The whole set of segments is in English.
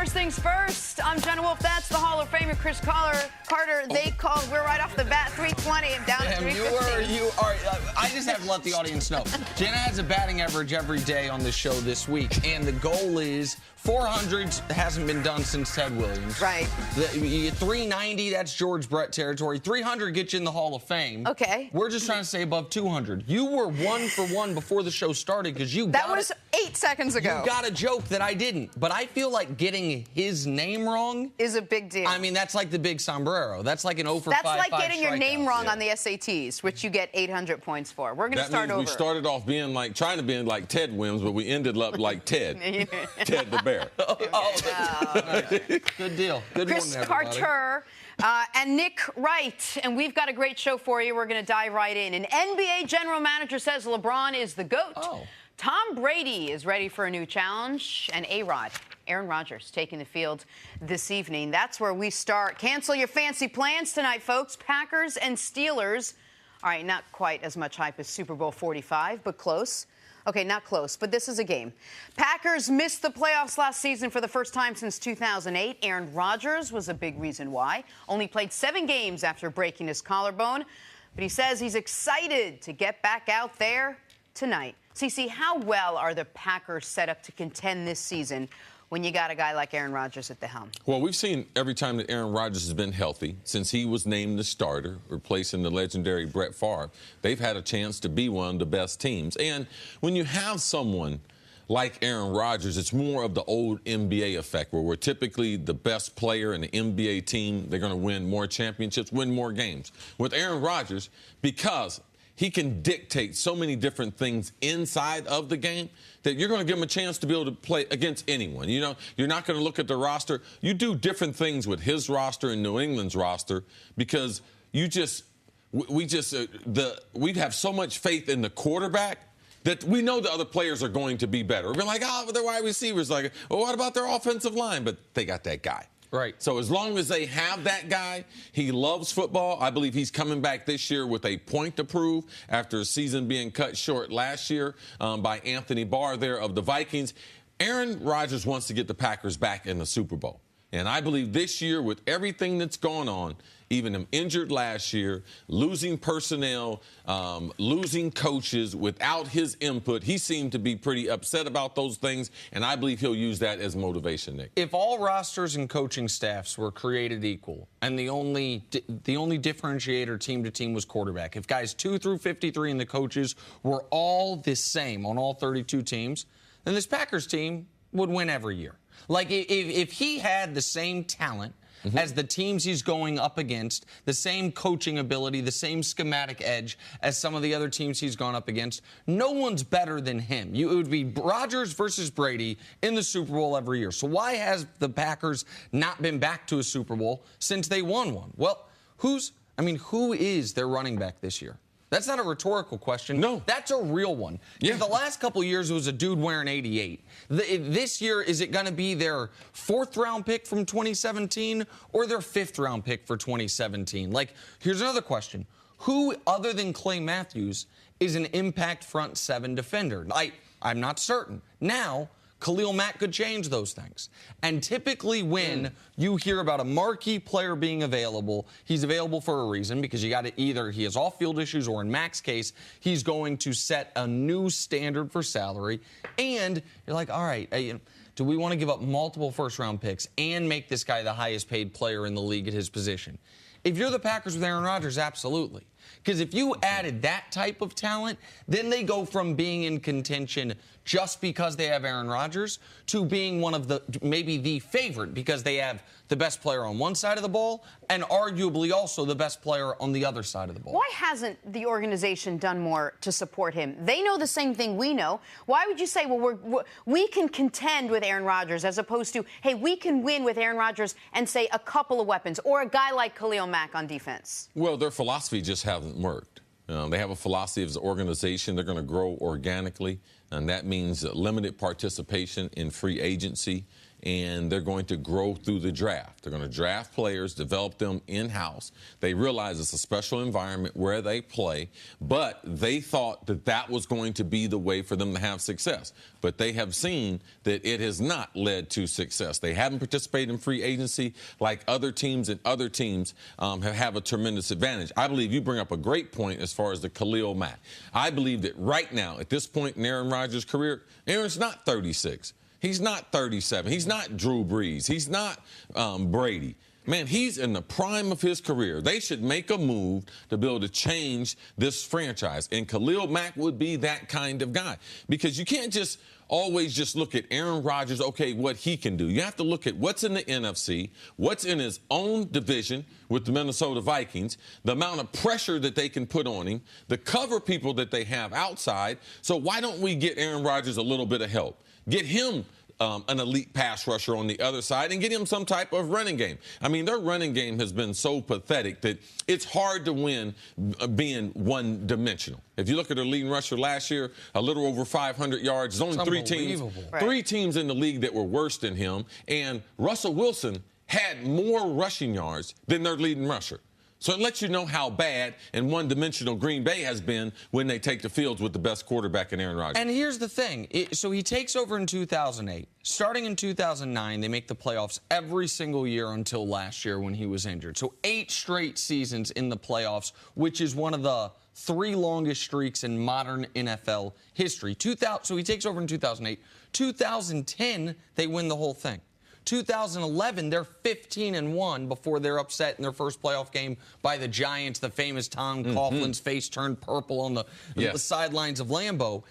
First things first, I'm Jenna Wolf. That's the Hall of Famer, Chris Carter. We're right off the bat, 320 and down to 350. I just have to let the audience know. Jenna has a batting average every day on the show this week, and the goal is 400 hasn't been done since Ted Williams. Right. 390, that's George Brett territory. 300 gets you in the Hall of Fame. Okay. We're just trying to stay above 200. You were 1 for 1 before the show started because That was 8 seconds ago. You got a joke that I didn't, but I feel like getting his name wrong is a big deal. I mean, that's like the big sombrero. That's like an 0 for 5. That's like getting your name wrong on the SATs, which you get 800 points for. We're going to start over. We started off being like, trying to be like Ted Williams, but we ended up like Ted. Ted the Bear. Good deal. Good Chris morning, everybody. Carter and Nick Wright. And we've got a great show for you. We're going to dive right in. An NBA general manager says LeBron is the GOAT. Tom Brady is ready for a new challenge. And Aaron Rodgers, taking the field this evening. That's where we start. Cancel your fancy plans tonight, folks. Packers and Steelers. All right, not quite as much hype as Super Bowl 45, but close. Okay, not close, but this is a game. Packers missed the playoffs last season for the first time since 2008. Aaron Rodgers was a big reason why. Only played 7 games after breaking his collarbone. But he says he's excited to get back out there tonight. CeCe, how well are the Packers set up to contend this season when you got a guy like Aaron Rodgers at the helm? Well, we've seen every time that Aaron Rodgers has been healthy, since he was named the starter, replacing the legendary Brett Favre, they've had a chance to be one of the best teams. And when you have someone like Aaron Rodgers, it's more of the old NBA effect, where we're typically the best player in the NBA team. They're going to win more championships, win more games. With Aaron Rodgers, because he can dictate so many different things inside of the game that you're going to give him a chance to be able to play against anyone. You know, you're not going to look at the roster. You do different things with his roster and New England's roster because we have so much faith in the quarterback that we know the other players are going to be better. We're like, but their wide receivers, like, well, what about their offensive line? But they got that guy. Right. So as long as they have that guy, he loves football. I believe he's coming back this year with a point to prove after a season being cut short last year by Anthony Barr there of the Vikings. Aaron Rodgers wants to get the Packers back in the Super Bowl. And I believe this year, with everything that's gone on, even him injured last year, losing personnel, losing coaches without his input, he seemed to be pretty upset about those things, and I believe he'll use that as motivation, Nick. If all rosters and coaching staffs were created equal, and the only differentiator team to team was quarterback, if guys 2 through 53 and the coaches were all the same on all 32 teams, then this Packers team would win every year. Like, if he had the same talent as the teams he's going up against, the same coaching ability, the same schematic edge as some of the other teams he's gone up against, no one's better than him. It would be Rodgers versus Brady in the Super Bowl every year. So why has the Packers not been back to a Super Bowl since they won one? Well, who is their running back this year? That's not a rhetorical question. No. That's a real one. Yeah. The last couple of years, it was a dude wearing 88. This year, is it going to be their 4th-round pick from 2017 or their 5th-round pick for 2017? Like, here's another question. Who, other than Clay Matthews, is an impact front 7 defender? I'm not certain. Now, Khalil Mack could change those things. And typically when you hear about a marquee player being available, he's available for a reason, because you got to either he has off-field issues, or in Mack's case, he's going to set a new standard for salary. And you're like, all right, do we want to give up multiple first-round picks and make this guy the highest-paid player in the league at his position? If you're the Packers with Aaron Rodgers, absolutely. Because if you added that type of talent, then they go from being in contention just because they have Aaron Rodgers to being one of maybe the favorite, because they have the best player on one side of the ball and arguably also the best player on the other side of the ball. Why hasn't the organization done more to support him? They know the same thing we know. Why would you say, well, we can contend with Aaron Rodgers, as opposed to, hey, we can win with Aaron Rodgers and, say, a couple of weapons, or a guy like Khalil Mack on defense? Well, their philosophy just hasn't worked. They have a philosophy as an organization. They're going to grow organically, and that means limited participation in free agency and they're going to grow through the draft. They're going to draft players, develop them in-house. They realize it's a special environment where they play, but they thought that that was going to be the way for them to have success. But they have seen that it has not led to success. They haven't participated in free agency like other teams, and other teams have a tremendous advantage. I believe you bring up a great point as far as the Khalil Mack. I believe that right now, at this point in Aaron Rodgers' career, Aaron's not 36. He's not 37. He's not Drew Brees. He's not Brady. Man, he's in the prime of his career. They should make a move to be able to change this franchise. And Khalil Mack would be that kind of guy. Because you can't just always just look at Aaron Rodgers, okay, what he can do. You have to look at what's in the NFC, what's in his own division with the Minnesota Vikings, the amount of pressure that they can put on him, the cover people that they have outside. So why don't we get Aaron Rodgers a little bit of help? Get him an elite pass rusher on the other side and get him some type of running game. I mean, their running game has been so pathetic that it's hard to win being one-dimensional. If you look at their leading rusher last year, a little over 500 yards. There's only three teams in the league that were worse than him, and Russell Wilson had more rushing yards than their leading rusher. So it lets you know how bad and one-dimensional Green Bay has been when they take the fields with the best quarterback in Aaron Rodgers. And here's the thing. So he takes over in 2008. Starting in 2009, they make the playoffs every single year until last year when he was injured. So 8 straight seasons in the playoffs, which is one of the 3 longest streaks in modern NFL history. So he takes over in 2008. 2010, they win the whole thing. 2011, they're 15-1 before they're upset in their first playoff game by the Giants. The famous Tom Coughlin's face turned purple on the sidelines of Lambeau.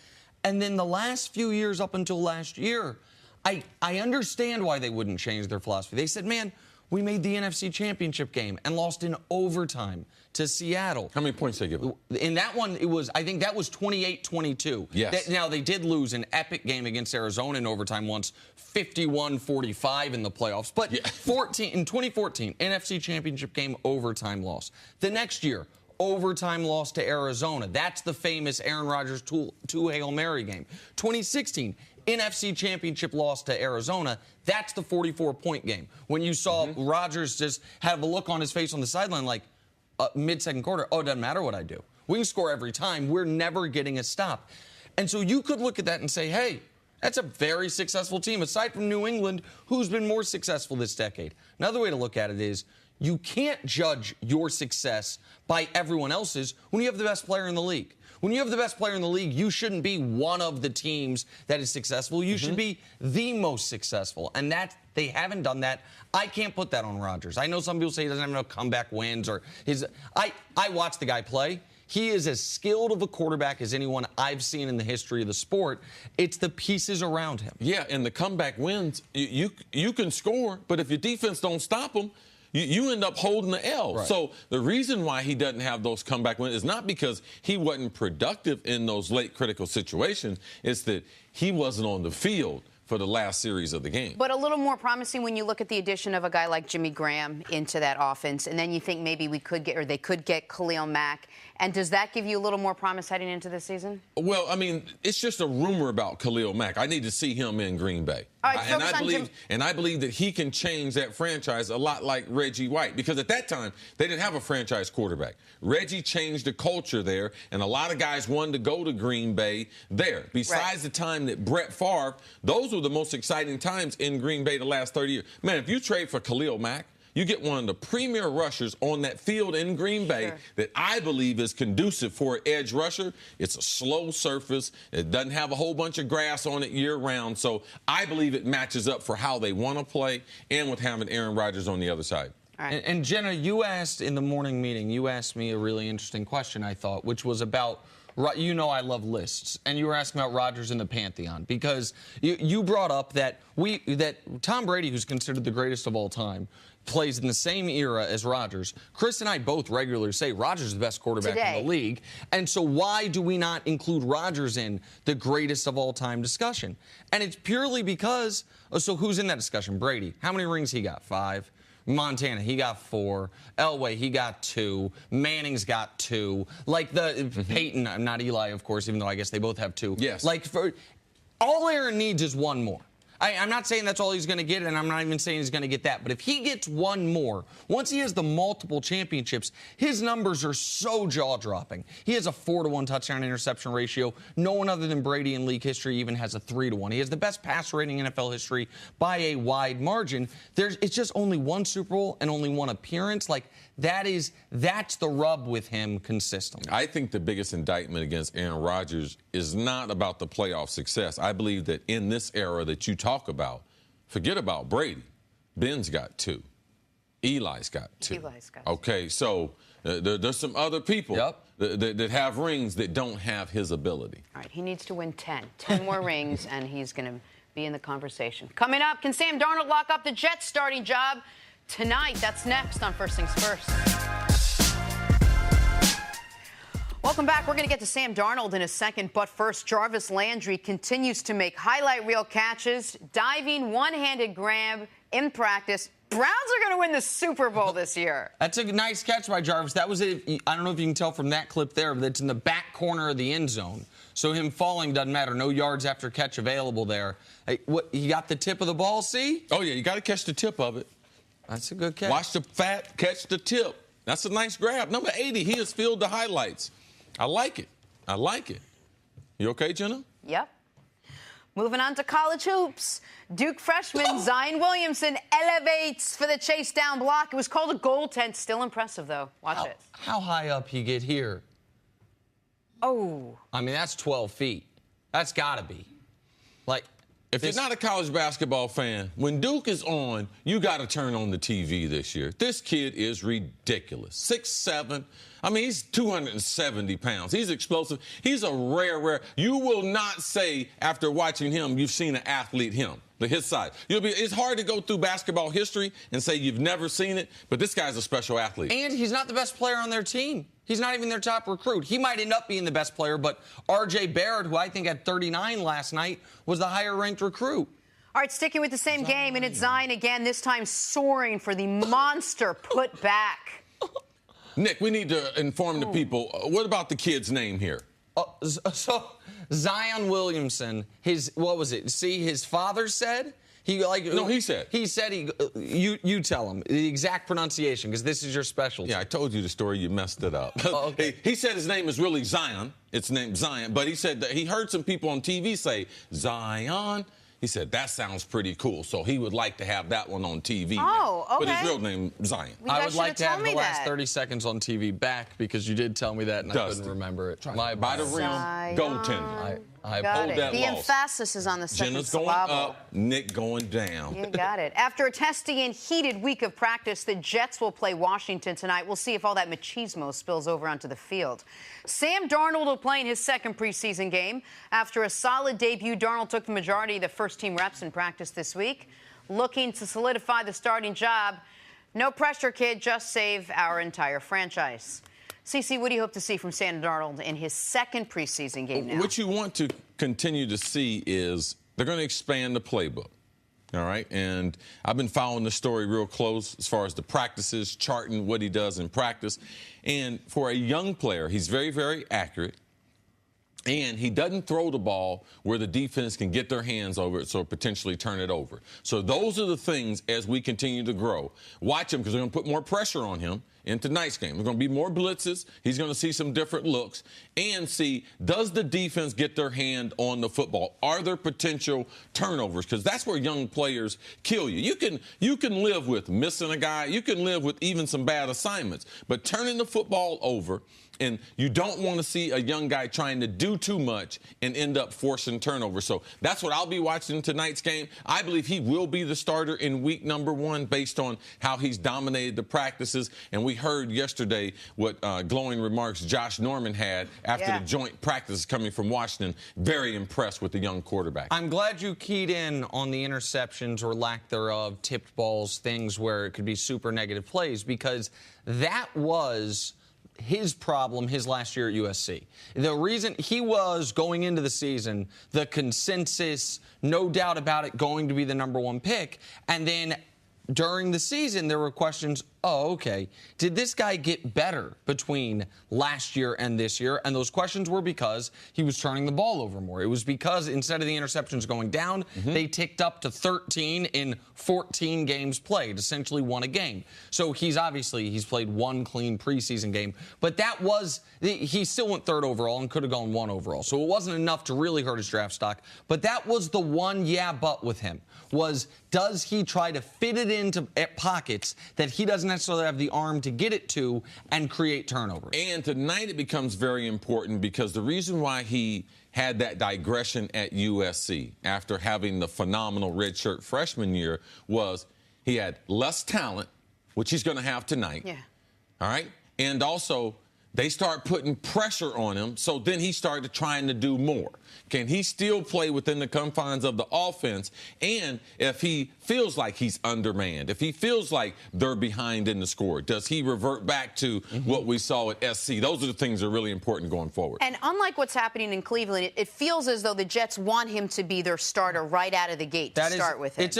And then the last few years up until last year, I understand why they wouldn't change their philosophy. They said, man, we made the NFC Championship game and lost in overtime to Seattle. How many points did they give? In that one, I think that was 28-22. Yes. Now, they did lose an epic game against Arizona in overtime once, 51-45 in the playoffs. But in 2014, NFC Championship game, overtime loss. The next year, overtime loss to Arizona. That's the famous Aaron Rodgers two Hail Mary game. 2016, NFC Championship loss to Arizona. That's the 44-point game. When you saw Rodgers just have a look on his face on the sideline like, mid-second quarter, oh, it doesn't matter what I do. We can score every time. We're never getting a stop. And so you could look at that and say, hey, that's a very successful team. Aside from New England, who's been more successful this decade? Another way to look at it is you can't judge your success by everyone else's when you have the best player in the league. When you have the best player in the league, you shouldn't be one of the teams that is successful. You should be the most successful. And they haven't done that. I can't put that on Rodgers. I know some people say he doesn't have no comeback wins or I watch the guy play. He is as skilled of a quarterback as anyone I've seen in the history of the sport. It's the pieces around him. Yeah, and the comeback wins, you can score, but if your defense don't stop them, you end up holding the L. Right. So the reason why he doesn't have those comeback wins is not because he wasn't productive in those late critical situations. It's that he wasn't on the field for the last series of the game. But a little more promising when you look at the addition of a guy like Jimmy Graham into that offense, and then you think maybe they could get Khalil Mack. And does that give you a little more promise heading into this season? Well, I mean, it's just a rumor about Khalil Mack. I need to see him in Green Bay. All right, I believe that he can change that franchise a lot like Reggie White, because at that time, they didn't have a franchise quarterback. Reggie changed the culture there, and a lot of guys wanted to go to Green Bay there. Besides the time that Brett Favre, those were the most exciting times in Green Bay the last 30 years. Man, if you trade for Khalil Mack, you get one of the premier rushers on that field in Green Bay that I believe is conducive for an edge rusher. It's a slow surface. It doesn't have a whole bunch of grass on it year-round. So I believe it matches up for how they want to play and with having Aaron Rodgers on the other side. All right. And Jenna, you asked in the morning meeting, you asked me a really interesting question, I thought, which was about, you know I love lists, and you were asking about Rodgers in the Pantheon, because you brought up that Tom Brady, who's considered the greatest of all time, plays in the same era as Rodgers. Chris and I both regularly say Rodgers is the best quarterback in the league. And so why do we not include Rodgers in the greatest of all time discussion? And it's purely because, so who's in that discussion? Brady. How many rings he got? 5. Montana, he got 4. Elway, he got 2. Manning's got 2. Like Peyton, not Eli, of course, even though I guess they both have 2. Yes. Like all Aaron needs is one more. I'm not saying that's all he's going to get, and I'm not even saying he's going to get that. But if he gets one more, once he has the multiple championships, his numbers are so jaw-dropping. He has a 4-to-1 touchdown-interception ratio. No one other than Brady in league history even has a 3-to-1. He has the best pass rating in NFL history by a wide margin. It's just only one Super Bowl and only one appearance. Like, that's the rub with him consistently. I think the biggest indictment against Aaron Rodgers is not about the playoff success. I believe that in this era that you talk about, forget about Brady. Ben's got 2. Eli's got 2. Okay, so there's some other people that have rings that don't have his ability. All right, he needs to win 10 more rings, and he's going to be in the conversation. Coming up, can Sam Darnold lock up the Jets starting job tonight? That's next on First Things First. Welcome back. We're going to get to Sam Darnold in a second, but first, Jarvis Landry continues to make highlight reel catches, diving one-handed grab in practice. Browns are going to win the Super Bowl this year. That's a nice catch by Jarvis. That was it. I don't know if you can tell from that clip there, but it's in the back corner of the end zone. So him falling doesn't matter. No yards after catch available there. Hey, he got the tip of the ball, see? Oh, yeah, you got to catch the tip of it. That's a good catch. Watch the fat, catch the tip. That's a nice grab. Number 80, he has filled the highlights. I like it. I like it. You okay, Jenna? Yep. Moving on to college hoops. Duke freshman Zion Williamson elevates for the chase down block. It was called a goaltend. Still impressive, though. Watch it. How high up he get here? Oh. I mean, that's 12 feet. That's got to be. Like, if you're not a college basketball fan, when Duke is on, you got to turn on the TV this year. This kid is ridiculous. 6'7". I mean, he's 270 pounds. He's explosive. He's a rare. You will not say after watching him you've seen an athlete his size. It's hard to go through basketball history and say you've never seen it, but this guy's a special athlete. And he's not the best player on their team. He's not even their top recruit. He might end up being the best player, but R.J. Barrett, who I think had 39 last night, was the higher-ranked recruit. All right, sticking with the same game, and it's Zion again, this time soaring for the monster put back. Nick, we need to inform the people. What about the kid's name here? So Zion Williamson, what was it? See, his father said? He said. He said you tell him the exact pronunciation because this is your specialty. Yeah, I told you the story. You messed it up. Oh, okay. He said his name is really Zion. It's named Zion. But he said that he heard some people on TV say Zion. He said, that sounds pretty cool. So he would like to have that one on TV. Oh, okay. But his real name, Zion. I would like to have the last 30 seconds on TV back because you did tell me that and I couldn't remember it. By the rim, goaltender. I got it. The emphasis is on the second Jenna's going up, Nick going down. You got it. After a testy and heated week of practice, the Jets will play Washington tonight. We'll see if all that machismo spills over onto the field. Sam Darnold will play in his second preseason game. After a solid debut, Darnold took the majority of the first-team reps in practice this week, looking to solidify the starting job. No pressure, kid. Just save our entire franchise. CeCe, what do you hope to see from Sam Darnold in his second preseason game now? What you want to continue to see is they're going to expand the playbook, all right? And I've been following the story real close as far as the practices, charting what he does in practice. And for a young player, he's very, very accurate. And he doesn't throw the ball where the defense can get their hands over it, so potentially turn it over. So those are the things as we continue to grow. Watch him because they're going to put more pressure on him in tonight's game. There's going to be more blitzes. He's going to see some different looks and see, does the defense get their hand on the football? Are there potential turnovers? Because that's where young players kill you. You can live with missing a guy. You can live with even some bad assignments. But turning the football over, and you don't want to see a young guy trying to do too much and end up forcing turnover. So that's what I'll be watching tonight's game. I believe he will be the starter in week number 1 based on how he's dominated the practices. And we heard yesterday what glowing remarks Josh Norman had after the joint practice coming from Washington. Very impressed with the young quarterback. I'm glad you keyed in on the interceptions or lack thereof, tipped balls, things where it could be super negative plays, because that was his problem his last year at USC. The reason he was going into the season, the consensus, no doubt about it, going to be the #1 pick. And then during the season, there were questions, oh, okay, did this guy get better between last year and this year? And those questions were because he was turning the ball over more. It was because instead of the interceptions going down, they ticked up to 13 in 14 games played, essentially won a game. So he's played one clean preseason game, but he still went 3rd overall and could have gone 1 overall. So it wasn't enough to really hurt his draft stock. But that was the one but with him was, does he try to fit it into pockets that he doesn't necessarily have the arm to get it to and create turnovers? And tonight it becomes very important because the reason why he had that digression at USC after having the phenomenal redshirt freshman year was he had less talent, which he's going to have tonight. Yeah. All right? And also, they start putting pressure on him, so then he started trying to do more. Can he still play within the confines of the offense? And if he feels like he's undermanned, if he feels like they're behind in the score, does he revert back to what we saw at SC? Those are the things that are really important going forward. And unlike what's happening in Cleveland, it feels as though the Jets want him to be their starter right out of the gate to start with him.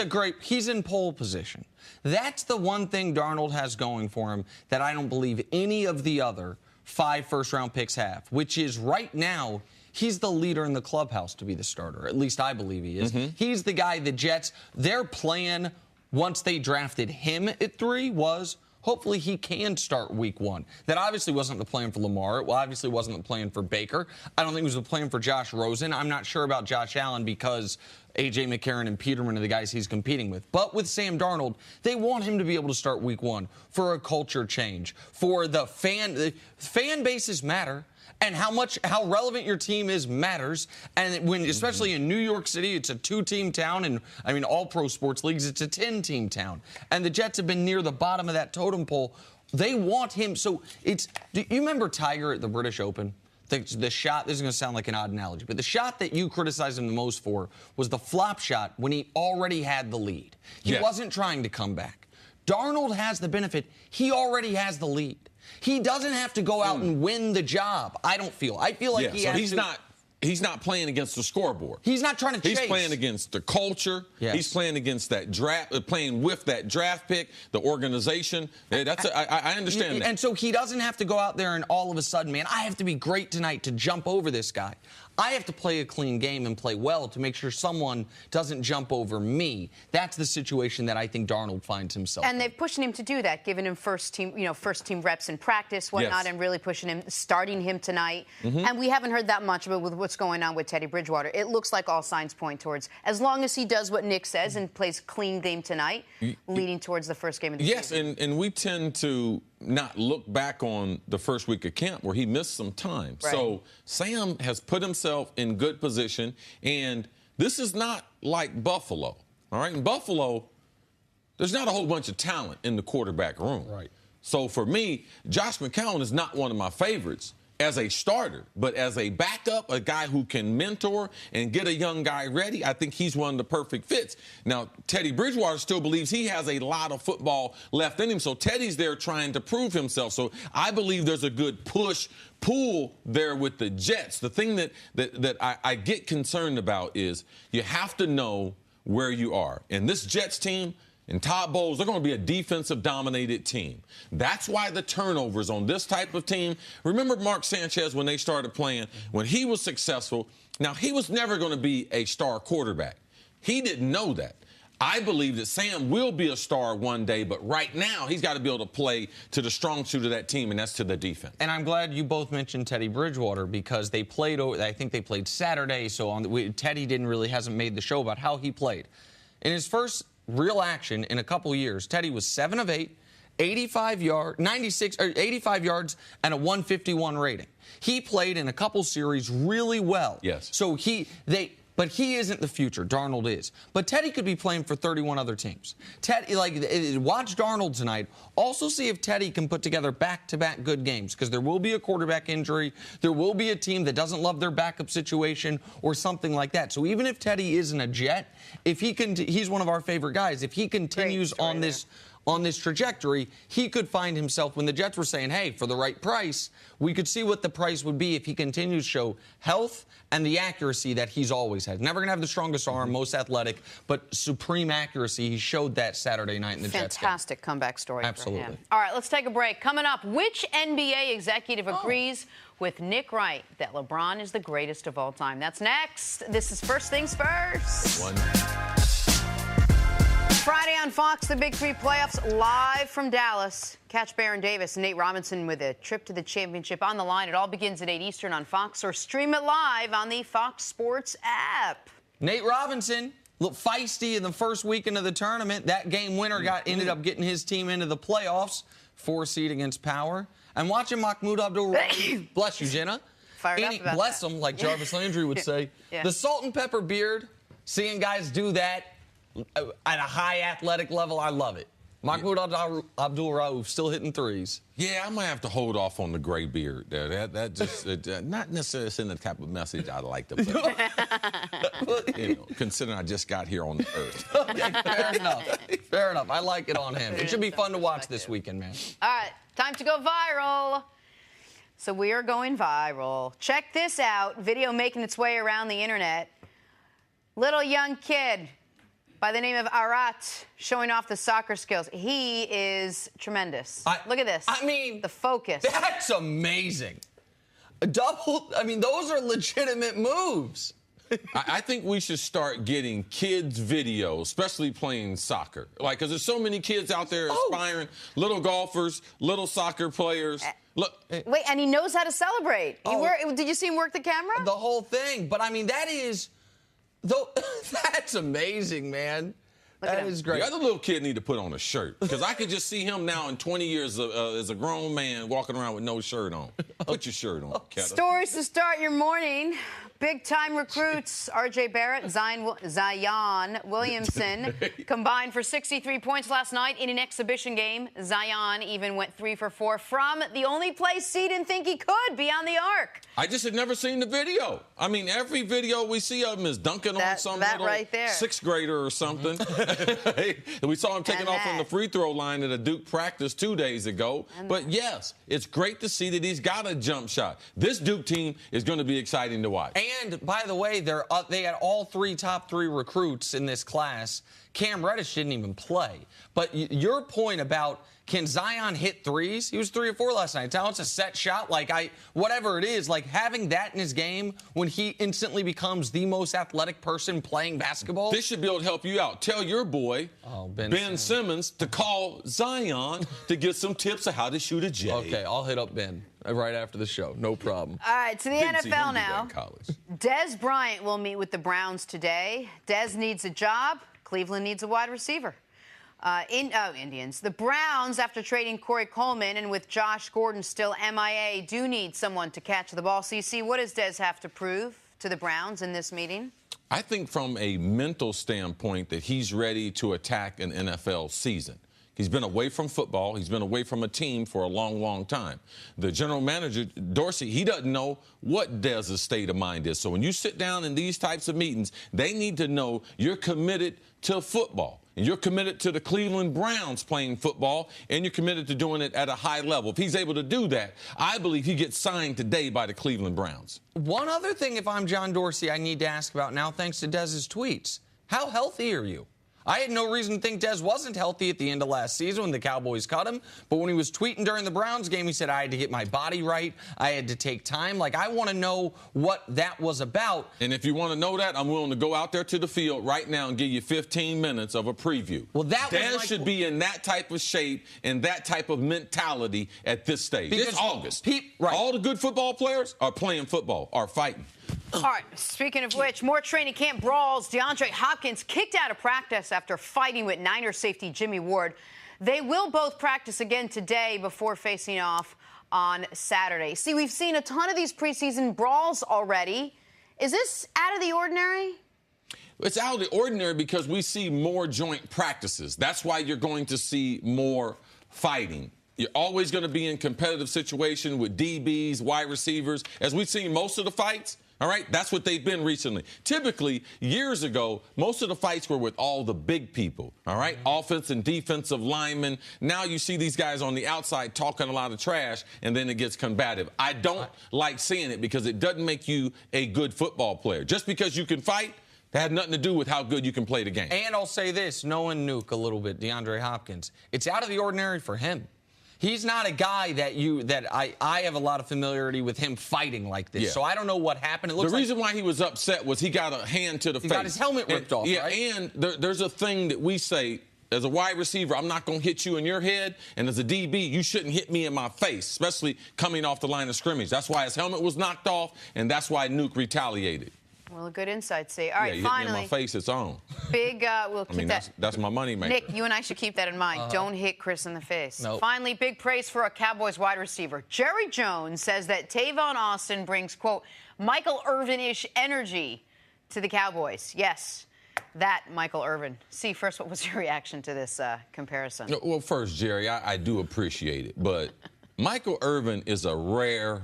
He's in pole position. That's the one thing Darnold has going for him that I don't believe any of the other 5 first-round picks have, which is right now he's the leader in the clubhouse to be the starter. At least I believe he is. He's the guy the Jets, their plan once they drafted him at 3 was hopefully he can start week 1. That obviously wasn't the plan for Lamar. It obviously wasn't the plan for Baker. I don't think it was the plan for Josh Rosen. I'm not sure about Josh Allen because A.J. McCarron and Peterman are the guys he's competing with. But with Sam Darnold, they want him to be able to start week 1 for a culture change, for the fan bases matter. And how relevant your team is matters. And when, especially in New York City, it's a 2-team town. And, I mean, all pro sports leagues, it's a 10-team town. And the Jets have been near the bottom of that totem pole. They want him. So do you remember Tiger at the British Open? The shot, this is going to sound like an odd analogy, but the shot that you criticized him the most for was the flop shot when he already had the lead. He wasn't trying to come back. Darnold has the benefit. He already has the lead. He doesn't have to go out and win the job, I don't feel. I feel like he's not playing against the scoreboard. He's not trying to chase. He's playing against the culture. Yes. He's playing against that draft, playing with that draft pick, the organization. I understand that. And so he doesn't have to go out there and all of a sudden, man, I have to be great tonight to jump over this guy. I have to play a clean game and play well to make sure someone doesn't jump over me. That's the situation that I think Darnold finds himself in. They've pushed him to do that, giving him first team reps in practice, whatnot, and really pushing him, starting him tonight. And we haven't heard that much about with what's going on with Teddy Bridgewater. It looks like all signs point towards, as long as he does what Nick says and plays clean game tonight, leading towards the first game of the season. Yes, and we tend to not look back on the first week of camp where he missed some time. Right. So Sam has put himself in good position, and this is not like Buffalo. All right, in Buffalo, there's not a whole bunch of talent in the quarterback room. Right. So for me, Josh McCown is not one of my favorites as a starter, but as a backup, a guy who can mentor and get a young guy ready, I think he's one of the perfect fits. Now, Teddy Bridgewater still believes he has a lot of football left in him, so Teddy's there trying to prove himself. So I believe there's a good pull there with the Jets. The thing that I get concerned about is you have to know where you are. And this Jets team, and Todd Bowles, they're going to be a defensive-dominated team. That's why the turnovers on this type of team. Remember Mark Sanchez when they started playing, when he was successful. Now, he was never going to be a star quarterback. He didn't know that. I believe that Sam will be a star one day, but right now he's got to be able to play to the strong suit of that team, and that's to the defense. And I'm glad you both mentioned Teddy Bridgewater because they played, I think they played Saturday, so Teddy hasn't made the show about how he played. In his first real action in a couple years, Teddy was 7 of 8, 85 yards and a 151 rating. He played in a couple series really well. Yes. So but he isn't the future. Darnold is. But Teddy could be playing for 31 other teams. Watch Darnold tonight. Also see if Teddy can put together back-to-back good games because there will be a quarterback injury. There will be a team that doesn't love their backup situation or something like that. So even if Teddy isn't a Jet, if he's one of our favorite guys. If he continues on on this trajectory, he could find himself when the Jets were saying, hey, for the right price, we could see what the price would be if he continues to show health and the accuracy that he's always had. Never going to have the strongest arm, most athletic, but supreme accuracy. He showed that Saturday night in the Jets game. Fantastic comeback story Absolutely. for him. All right, let's take a break. Coming up, which NBA executive agrees with Nick Wright that LeBron is the greatest of all time? That's next. This is First Things First. Friday on Fox, the Big Three playoffs live from Dallas. Catch Baron Davis and Nate Robinson with a trip to the championship on the line. It all begins at 8 Eastern on Fox, or stream it live on the Fox Sports app. Nate Robinson looked feisty in the first weekend of the tournament. That game winner ended up getting his team into the playoffs, 4 seed against Power. And watching Mahmoud Abdul-Rahman, bless you, Jenna. Fired up about bless that. him, like Jarvis Landry would say. Yeah. The salt and pepper beard, seeing guys do that at a high athletic level, I love it. Mahmoud Abdul-Rauf still hitting threes. Yeah, I might have to hold off on the gray beard there. That just not necessarily sending the type of message I'd like to put. Considering I just got here on the earth. Okay, fair enough. Fair enough. I like it on him. It should be fun to watch this weekend, man. All right, time to go viral. So we are going viral. Check this out. Video making its way around the internet. Little young kid by the name of Arat showing off the soccer skills. He is tremendous. Look at this. I mean, the focus. That's amazing. Those are legitimate moves. I think we should start getting kids' videos, especially playing soccer. Because there's so many kids out there aspiring, little golfers, little soccer players. Look. Wait, and he knows how to celebrate. Did you see him work the camera? The whole thing. But, that is... that's amazing, man. That is great. The other little kid need to put on a shirt, because I could just see him now in 20 years as a grown man walking around with no shirt on. Put your shirt on, Ketta. Stories to start your morning. Big-time recruits R.J. Barrett, Zion Williamson combined for 63 points last night in an exhibition game. Zion even went 3 for 4 from the only place he didn't think he could, beyond the arc. I just had never seen the video. Every video we see of him is dunking on some little right there. 6th grader or something. We saw him taking off on the free throw line at a Duke practice 2 days ago. But yes, it's great to see that he's got a jump shot. This Duke team is going to be exciting to watch. And, by the way, they had all 3 top 3 recruits in this class. Cam Reddish didn't even play. But your point about, can Zion hit threes? He was 3 or 4 last night. Now it's a set shot. Whatever it is, having that in his game when he instantly becomes the most athletic person playing basketball. This should be able to help you out. Tell your boy, Ben Simmons, to call Zion to get some tips of how to shoot a J. Okay, I'll hit up Ben right after the show. No problem. All right, to the NFL now. Dez Bryant will meet with the Browns today. Dez needs a job. Cleveland needs a wide receiver. Indians. The Browns, after trading Corey Coleman and with Josh Gordon still MIA, do need someone to catch the ball. CC, what does Dez have to prove to the Browns in this meeting? I think from a mental standpoint that he's ready to attack an NFL season. He's been away from football. He's been away from a team for a long, long time. The general manager, Dorsey, he doesn't know what Dez's state of mind is. So when you sit down in these types of meetings, they need to know you're committed to football. And you're committed to the Cleveland Browns playing football, and you're committed to doing it at a high level. If he's able to do that, I believe he gets signed today by the Cleveland Browns. One other thing, if I'm John Dorsey, I need to ask about now, thanks to Dez's tweets. How healthy are you? I had no reason to think Dez wasn't healthy at the end of last season when the Cowboys cut him. But when he was tweeting during the Browns game, he said, I had to get my body right. I had to take time. I want to know what that was about. And if you want to know that, I'm willing to go out there to the field right now and give you 15 minutes of a preview. Well, Dez should be in that type of shape and that type of mentality at this stage. It's August. All the good football players are playing football, are fighting. All right, speaking of which, more training camp brawls. DeAndre Hopkins kicked out of practice after fighting with Niners safety Jimmy Ward. They will both practice again today before facing off on Saturday. See, we've seen a ton of these preseason brawls already. Is this out of the ordinary? It's out of the ordinary because we see more joint practices. That's why you're going to see more fighting. You're always going to be in competitive situation with DBs, wide receivers. As we've seen most of the fights, All right, that's what they've been recently. Typically, years ago, most of the fights were with all the big people, all right? Offense and defensive linemen. Now you see these guys on the outside talking a lot of trash, and then it gets combative. I don't like seeing it because it doesn't make you a good football player. Just because you can fight, that had nothing to do with how good you can play the game. And I'll say this, knowing Nuke a little bit, DeAndre Hopkins, it's out of the ordinary for him. He's not a guy that I have a lot of familiarity with him fighting like this. Yeah. So I don't know what happened. It looks the reason why he was upset was he got a hand to the face. He got his helmet ripped off, yeah, right? And there's a thing that we say, as a wide receiver, I'm not going to hit you in your head. And as a DB, you shouldn't hit me in my face, especially coming off the line of scrimmage. That's why his helmet was knocked off, and that's why Nuke retaliated. Well, good insight, see. All right, you finally. Hit me in my face, it's on. Big, we'll keep that's my money maker. Nick, you and I should keep that in mind. Don't hit Chris in the face. Nope. Finally, big praise for a Cowboys wide receiver. Jerry Jones says that Tavon Austin brings, quote, Michael Irvin-ish energy to the Cowboys. Yes, that Michael Irvin. See, first, what was your reaction to this comparison? Well, first, Jerry, I do appreciate it. But Michael Irvin is a rare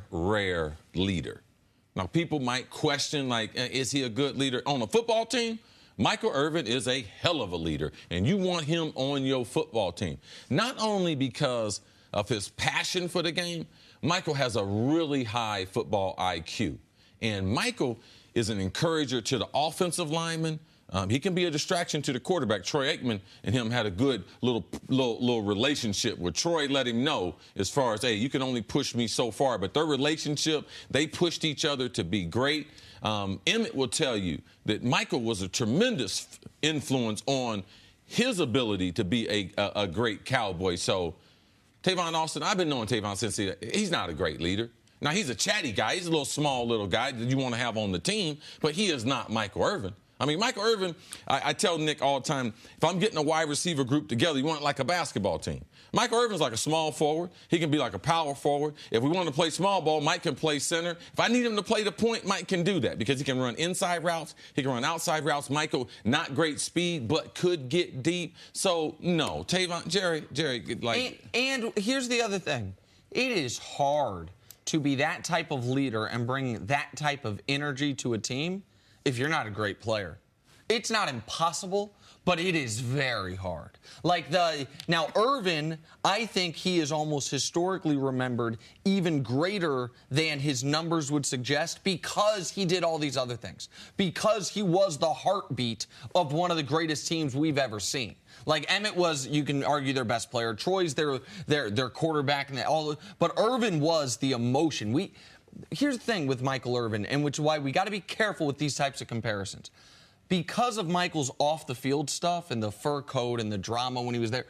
leader. Now, people might question, like, is he a good leader? On a football team, Michael Irvin is a hell of a leader, and you want him on your football team. Not only because of his passion for the game, Michael has a really high football IQ. And Michael is an encourager to the offensive linemen. He can be a distraction to the quarterback. Troy Aikman and him had a good little relationship where Troy let him know as far as, hey, you can only push me so far. But their relationship, they pushed each other to be great. Emmett will tell you that Michael was a tremendous influence on his ability to be a great Cowboy. So Tavon Austin, I've been knowing Tavon since he's not a great leader. Now, he's a chatty guy. He's a small little guy that you want to have on the team, but he is not Michael Irvin. I mean, Michael Irvin, I tell Nick all the time, if I'm getting a wide receiver group together, you want it like a basketball team. Michael Irvin's like a small forward. He can be like a power forward. If we want to play small ball, Mike can play center. If I need him to play the point, Mike can do that because he can run inside routes. He can run outside routes. Michael, not great speed, but could get deep. So, no, Tavon, Jerry, like. And here's the other thing. It is hard to be that type of leader and bring that type of energy to a team if you're not a great player. It's not impossible, but it is very hard. Now Irvin, I think he is almost historically remembered even greater than his numbers would suggest because he did all these other things. Because he was the heartbeat of one of the greatest teams we've ever seen. Like Emmett was, you can argue, their best player. Troy's their quarterback, and but Irvin was the emotion. Here's the thing with Michael Irvin, and which is why we got to be careful with these types of comparisons. Because of Michael's off-the-field stuff and the fur coat and the drama when he was there,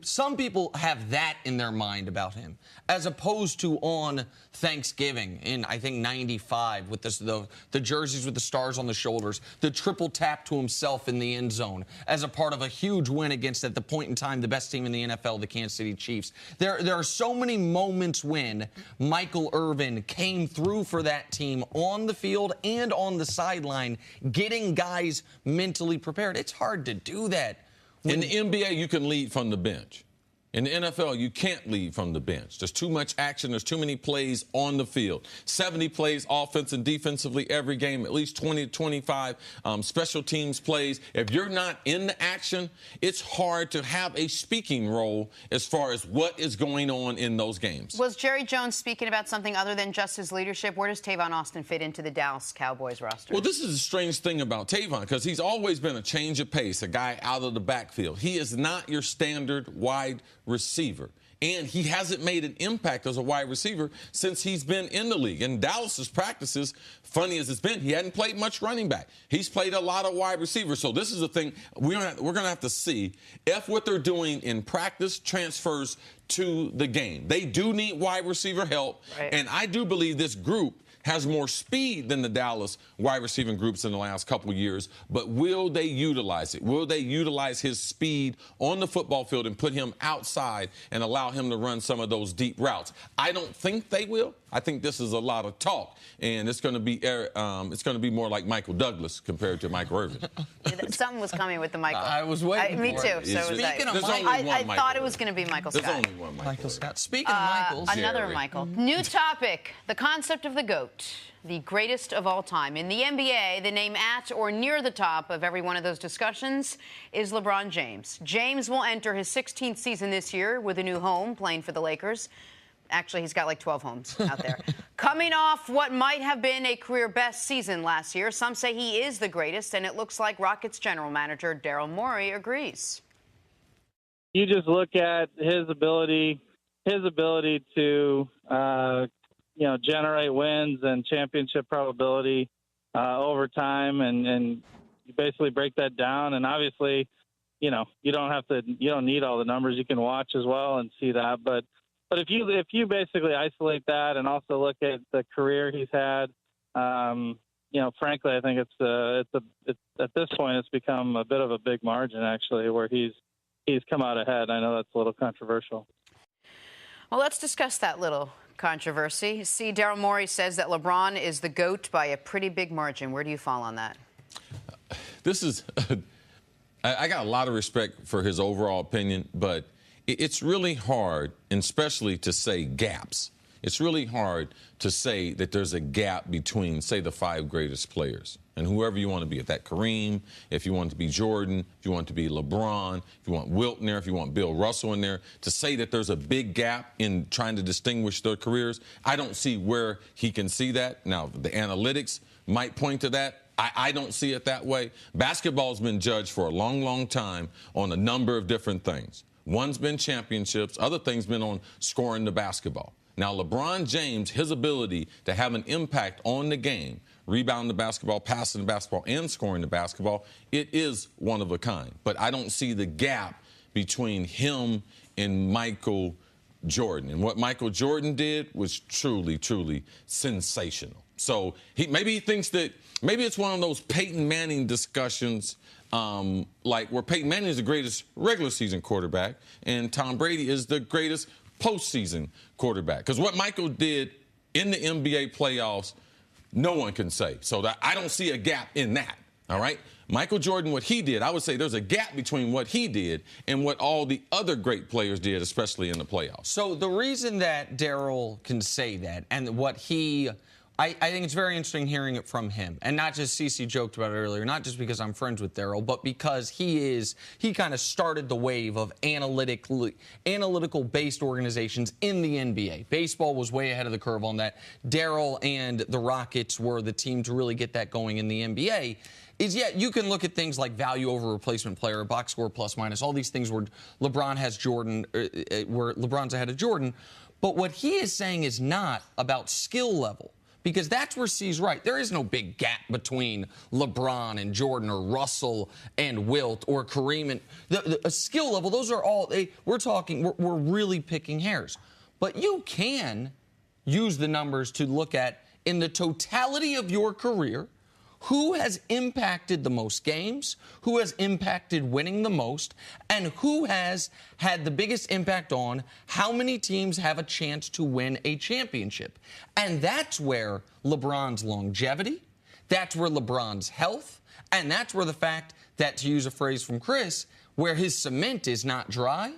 some people have that in their mind about him, as opposed to on Thanksgiving in, I think, 95 with the jerseys with the stars on the shoulders, the triple tap to himself in the end zone as a part of a huge win against, at the point in time, the best team in the NFL, the Kansas City Chiefs. There are so many moments when Michael Irvin came through for that team on the field and on the sideline, getting guys mentally prepared. It's hard to do that. In the NBA, you can lead from the bench. In the NFL, you can't lead from the bench. There's too much action. There's too many plays on the field. 70 plays offense and defensively every game, at least 20 to 25 special teams plays. If you're not in the action, it's hard to have a speaking role as far as what is going on in those games. Was Jerry Jones speaking about something other than just his leadership? Where does Tavon Austin fit into the Dallas Cowboys roster? Well, this is a strange thing about Tavon because he's always been a change of pace, a guy out of the backfield. He is not your standard wide receiver. And he hasn't made an impact as a wide receiver since he's been in the league. In Dallas's practices, funny as it's been, he hadn't played much running back. He's played a lot of wide receivers. So this is the thing we're going to have to see if what they're doing in practice transfers to the game. They do need wide receiver help. Right. And I do believe this group has more speed than the Dallas wide receiving groups in the last couple of years, but will they utilize it? Will they utilize his speed on the football field and put him outside and allow him to run some of those deep routes? I don't think they will. I think this is a lot of talk, and it's going to be more like Michael Douglas compared to Michael Irvin. Something was coming with the Michael. I was waiting. Me too. So speaking of Michael, I thought it was going to be Michael Scott. There's only one Michael Scott. Speaking of Michaels, another Michael. New topic: the concept of the GOAT. the greatest of all time. In the NBA, the name at or near the top of every one of those discussions is LeBron James. James will enter his 16th season this year with a new home playing for the Lakers. Actually, he's got like 12 homes out there. Coming off what might have been a career best season last year, some say he is the greatest, and it looks like Rockets general manager Daryl Morey agrees. You just look at his ability to generate wins and championship probability over time, and you basically break that down. And obviously, you don't need all the numbers. You can watch as well and see that. But if you basically isolate that and also look at the career he's had, frankly, I think it's at this point it's become a bit of a big margin actually, where he's come out ahead. I know that's a little controversial. Well, let's discuss that little controversy. See, Daryl Morey says that LeBron is the GOAT by a pretty big margin. Where do you fall on that? I got a lot of respect for his overall opinion, but it's really hard, and especially to say gaps. It's really hard to say that there's a gap between, say, the 5 greatest players and whoever you want to be. If that Kareem, if you want to be Jordan, if you want to be LeBron, if you want Wilt in there, if you want Bill Russell in there, to say that there's a big gap in trying to distinguish their careers, I don't see where he can see that. Now, the analytics might point to that. I don't see it that way. Basketball's been judged for a long, long time on a number of different things. One's been championships. Other things been on scoring the basketball. Now, LeBron James, his ability to have an impact on the game, rebounding the basketball, passing the basketball, and scoring the basketball, it is one of a kind. But I don't see the gap between him and Michael Jordan. And what Michael Jordan did was truly, truly sensational. So maybe he thinks that maybe it's one of those Peyton Manning discussions, like where Peyton Manning is the greatest regular season quarterback and Tom Brady is the greatest postseason quarterback. Because what Michael did in the NBA playoffs, no one can say. So I don't see a gap in that. All right. Michael Jordan, what he did, I would say there's a gap between what he did and what all the other great players did, especially in the playoffs. So the reason that Daryl can say that and what I think it's very interesting hearing it from him. And not just CeCe joked about it earlier, not just because I'm friends with Daryl, but because he kind of started the wave of analytical-based organizations in the NBA. Baseball was way ahead of the curve on that. Daryl and the Rockets were the team to really get that going in the NBA. You can look at things like value over replacement player, box score plus minus, all these things where LeBron has Jordan, where LeBron's ahead of Jordan. But what he is saying is not about skill level. Because that's where C's right. There is no big gap between LeBron and Jordan or Russell and Wilt or Kareem. And a skill level, those are all, we're really picking hairs. But you can use the numbers to look at, in the totality of your career, who has impacted the most games, who has impacted winning the most, and who has had the biggest impact on how many teams have a chance to win a championship. And that's where LeBron's longevity, that's where LeBron's health, and that's where the fact that, to use a phrase from Chris, where his cement is not dry,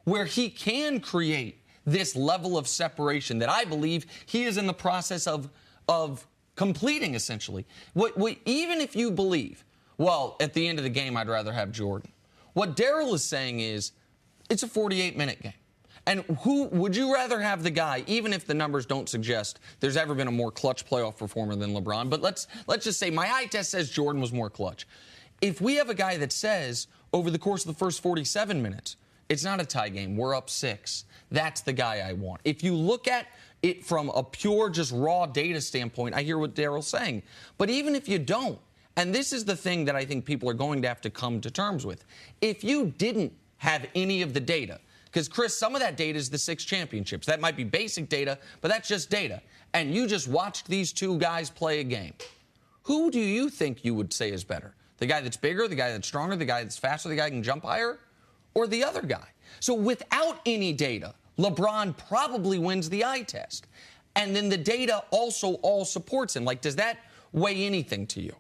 where he can create this level of separation that I believe he is in the process of completing, essentially. Even if you believe, well, at the end of the game, I'd rather have Jordan. What Daryl is saying is, it's a 48-minute game. And who would you rather have the guy, even if the numbers don't suggest there's ever been a more clutch playoff performer than LeBron? But let's just say my eye test says Jordan was more clutch. If we have a guy that says, over the course of the first 47 minutes, it's not a tie game, we're up 6, that's the guy I want. If you look at it from a pure, just raw data standpoint, I hear what Daryl's saying. But even if you don't, and this is the thing that I think people are going to have to come to terms with, if you didn't have any of the data, because, Chris, some of that data is the 6 championships. That might be basic data, but that's just data. And you just watched these two guys play a game. Who do you think you would say is better? The guy that's bigger, the guy that's stronger, the guy that's faster, the guy who can jump higher, or the other guy? So without any data, LeBron probably wins the eye test. And then the data also all supports him. Like, does that weigh anything to you?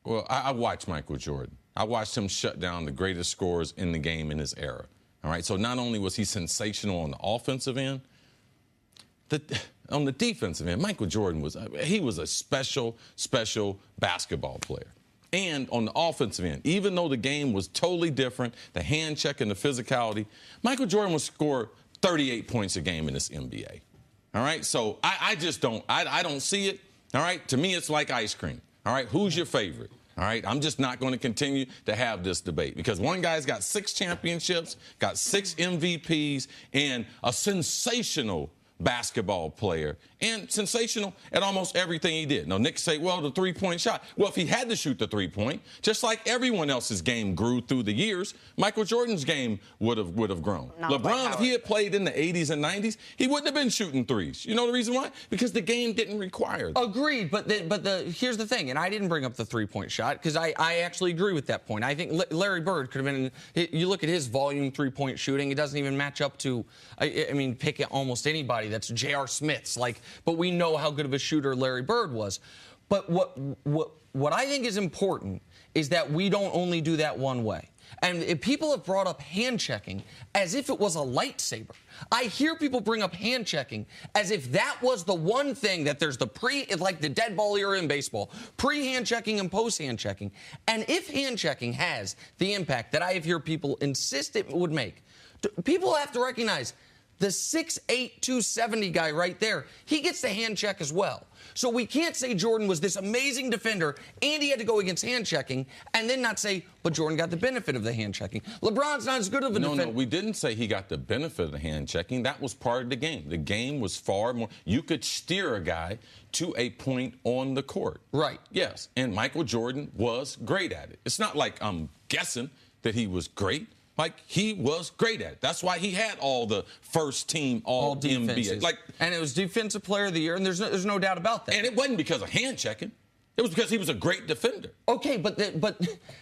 Well, I watched Michael Jordan. I watched him shut down the greatest scorers in the game in his era. All right, so not only was he sensational on the offensive end, on the defensive end, Michael Jordan was a special basketball player. And on the offensive end, even though the game was totally different, the hand check and the physicality, Michael Jordan would score 38 points a game in this NBA. All right, so I just don't see it. All right, to me, it's like ice cream. All right, who's your favorite? All right, I'm just not going to continue to have this debate because one guy's got 6 championships, got 6 MVPs, and a sensational basketball player, and sensational at almost everything he did. Now, Nick say, well, the three-point shot. Well, if he had to shoot the three-point, just like everyone else's game grew through the years, Michael Jordan's game would have grown. LeBron, if he had played in the 80s and 90s, he wouldn't have been shooting threes. You know the reason why? Because the game didn't require that. Agreed, but here's the thing, and I didn't bring up the three-point shot because I actually agree with that point. I think Larry Bird could have been, you look at his volume three-point shooting, it doesn't even match up to, I mean, pick almost anybody that's J.R. Smith's, but we know how good of a shooter Larry Bird was. But what I think is important is that we don't only do that one way. And if people have brought up hand checking as if it was a lightsaber. I hear people bring up hand checking as if that was the one thing that there's like the dead ball era in baseball, pre-hand checking and post-hand checking. And if hand checking has the impact that I hear people insist it would make, people have to recognize the 6'8", 270 guy right there, he gets the hand check as well. So we can't say Jordan was this amazing defender and he had to go against hand checking and then not say, but Jordan got the benefit of the hand checking. LeBron's not as good of a defender. No, we didn't say he got the benefit of the hand checking. That was part of the game. The game was far more. You could steer a guy to a point on the court. Right. Yes. And Michael Jordan was great at it. It's not like I'm guessing that he was great. Like, he was great at it. That's why he had all the first team, all NBA. And it was Defensive Player of the Year, and there's no doubt about that. And it wasn't because of hand checking. It was because he was a great defender. Okay, but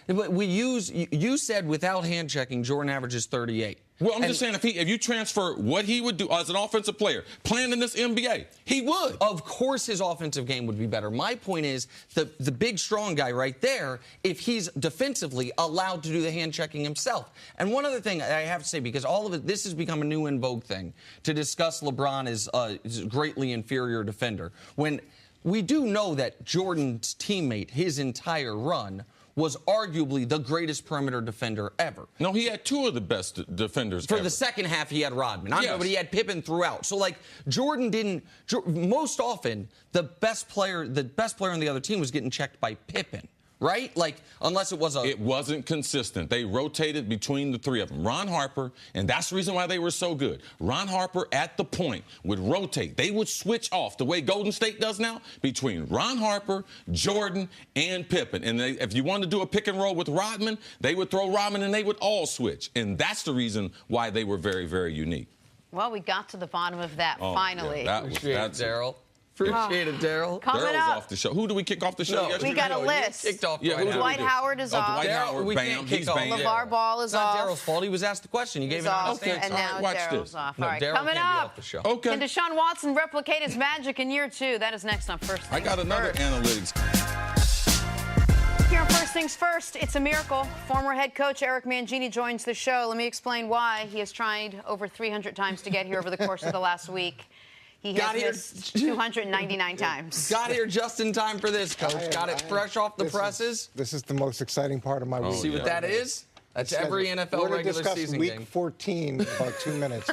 you said without hand checking, Jordan averages 38. Well, I'm just saying if you transfer what he would do as an offensive player playing in this NBA, he would. Of course his offensive game would be better. My point is the big, strong guy right there, if he's defensively allowed to do the hand checking himself. And one other thing I have to say, because all of it, this has become a new in vogue thing, to discuss LeBron as a greatly inferior defender. When we do know that Jordan's teammate, his entire run, was arguably the greatest perimeter defender ever. No, he had 2 of the best defenders For the second half, he had Rodman. I know, but he had Pippen throughout. So, Jordan didn't... Most often, the best player on the other team was getting checked by Pippen. Right? Unless it was It wasn't consistent. They rotated between the 3 of them. Ron Harper, and that's the reason why they were so good. Ron Harper, at the point, would rotate. They would switch off, the way Golden State does now, between Ron Harper, Jordan, and Pippen. And if you wanted to do a pick and roll with Rodman, they would throw Rodman, and they would all switch. And that's the reason why they were very, very unique. Well, we got to the bottom of that, finally. Yeah, that's Daryl. Appreciate it, Daryl. Coming up. Off the show. Who do we kick off the show? We got a list. Kicked off Dwight Howard is off. Dwight Howard, bam, he's banned. LeVar Ball is off. It's not Daryl's fault. He was asked the question. He gave an honest answer. And now Daryl's off. All right, coming up. Okay. Can Deshaun Watson replicate his magic in year 2? That is next on First Things I got another analytics. Here on First Things First, it's a miracle. Former head coach Eric Mangini joins the show. Let me explain why. He has tried over 300 times to get here over the course of the last week. He has missed 299 times. Got here just in time for this, Coach. Got it fresh off the presses. This is the most exciting part of my week. See what that is? That's every NFL regular season game. Week 14 in about 2 minutes.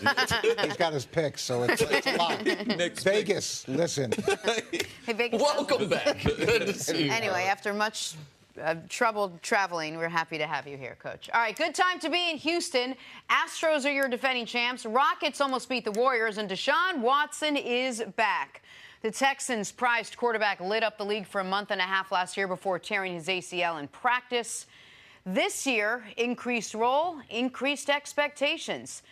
He's got his picks, so it's a lot. Vegas, listen. Hey, Vegas. Welcome back. Good to see you. Anyway, after much trouble traveling, we're happy to have you here, Coach. All right, good time to be in Houston. Astros are your defending champs. Rockets almost beat the Warriors, and Deshaun Watson is back. The Texans' prized quarterback lit up the league for a month and a half last year before tearing his ACL in practice. This year, increased role, increased expectations.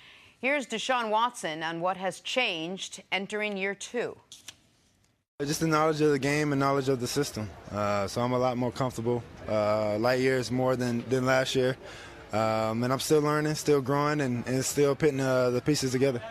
Here's Deshaun Watson on what has changed entering year 2. Just the knowledge of the game and knowledge of the system. So I'm a lot more comfortable, light years more than last year. And I'm still learning, still growing, and still putting the pieces together.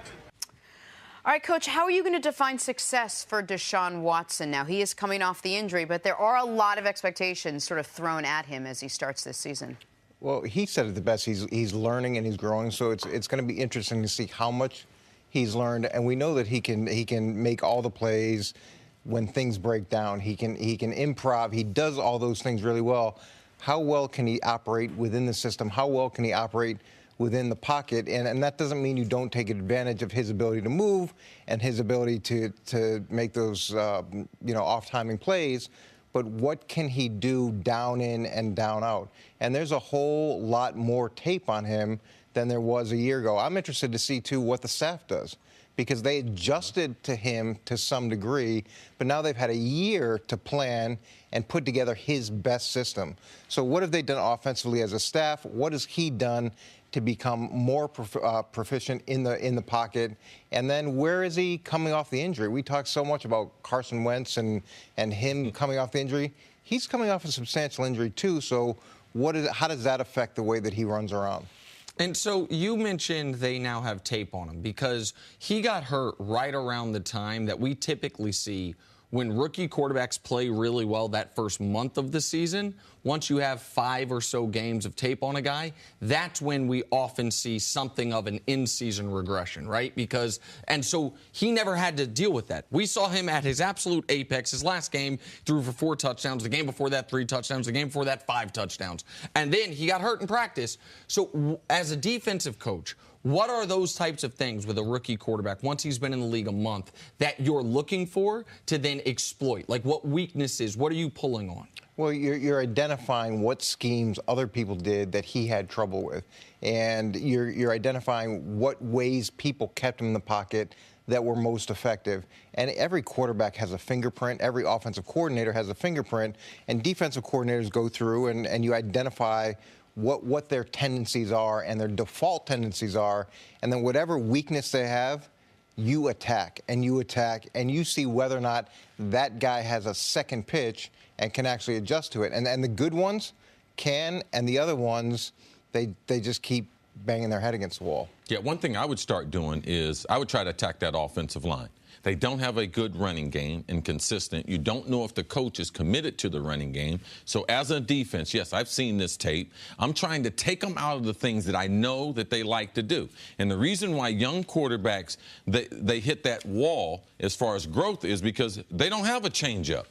All right, Coach, how are you going to define success for Deshaun Watson now? He is coming off the injury, but there are a lot of expectations sort of thrown at him as he starts this season. Well, he said it the best. He's learning and he's growing, so it's going to be interesting to see how much he's learned, and we know that he can make all the plays when things break down. He can improv. He does all those things really well. How well can he operate within the system? How well can he operate within the pocket? And that doesn't mean you don't take advantage of his ability to move and his ability to make those off-timing plays. But what can he do down in and down out? And there's a whole lot more tape on him than there was a year ago. I'm interested to see, too, what the staff does, because they adjusted to him to some degree, but now they've had a year to plan and put together his best system. So what have they done offensively as a staff? What has he done to become more proficient in the pocket? And then where is he coming off the injury? We talk so much about Carson Wentz and him coming off the injury. He's coming off a substantial injury, too. So how does that affect the way that he runs around? And so you mentioned they now have tape on him because he got hurt right around the time that we typically see when rookie quarterbacks play really well that first month of the season. Once you have 5 or so games of tape on a guy, that's when we often see something of an in-season regression, right? And so he never had to deal with that. We saw him at his absolute apex. His last game, threw for 4 touchdowns. The game before that, 3 touchdowns. The game before that, 5 touchdowns. And then he got hurt in practice. So as a defensive coach, what are those types of things with a rookie quarterback, once he's been in the league a month, that you're looking for to then exploit? Like, what weaknesses, what are you pulling on? Well, you're identifying what schemes other people did that he had trouble with. And you're identifying what ways people kept him in the pocket that were most effective. And every quarterback has a fingerprint. Every offensive coordinator has a fingerprint. And defensive coordinators go through and you identify what their tendencies are and their default tendencies are. And then whatever weakness they have, you attack, and you see whether or not that guy has a second pitch and can actually adjust to it. And the good ones can, and the other ones, they just keep banging their head against the wall. Yeah, one thing I would start doing is I would try to attack that offensive line. They don't have a good running game and consistent. You don't know if the coach is committed to the running game. So as a defense, yes, I've seen this tape. I'm trying to take them out of the things that I know that they like to do. And the reason why young quarterbacks, they hit that wall as far as growth is because they don't have a changeup.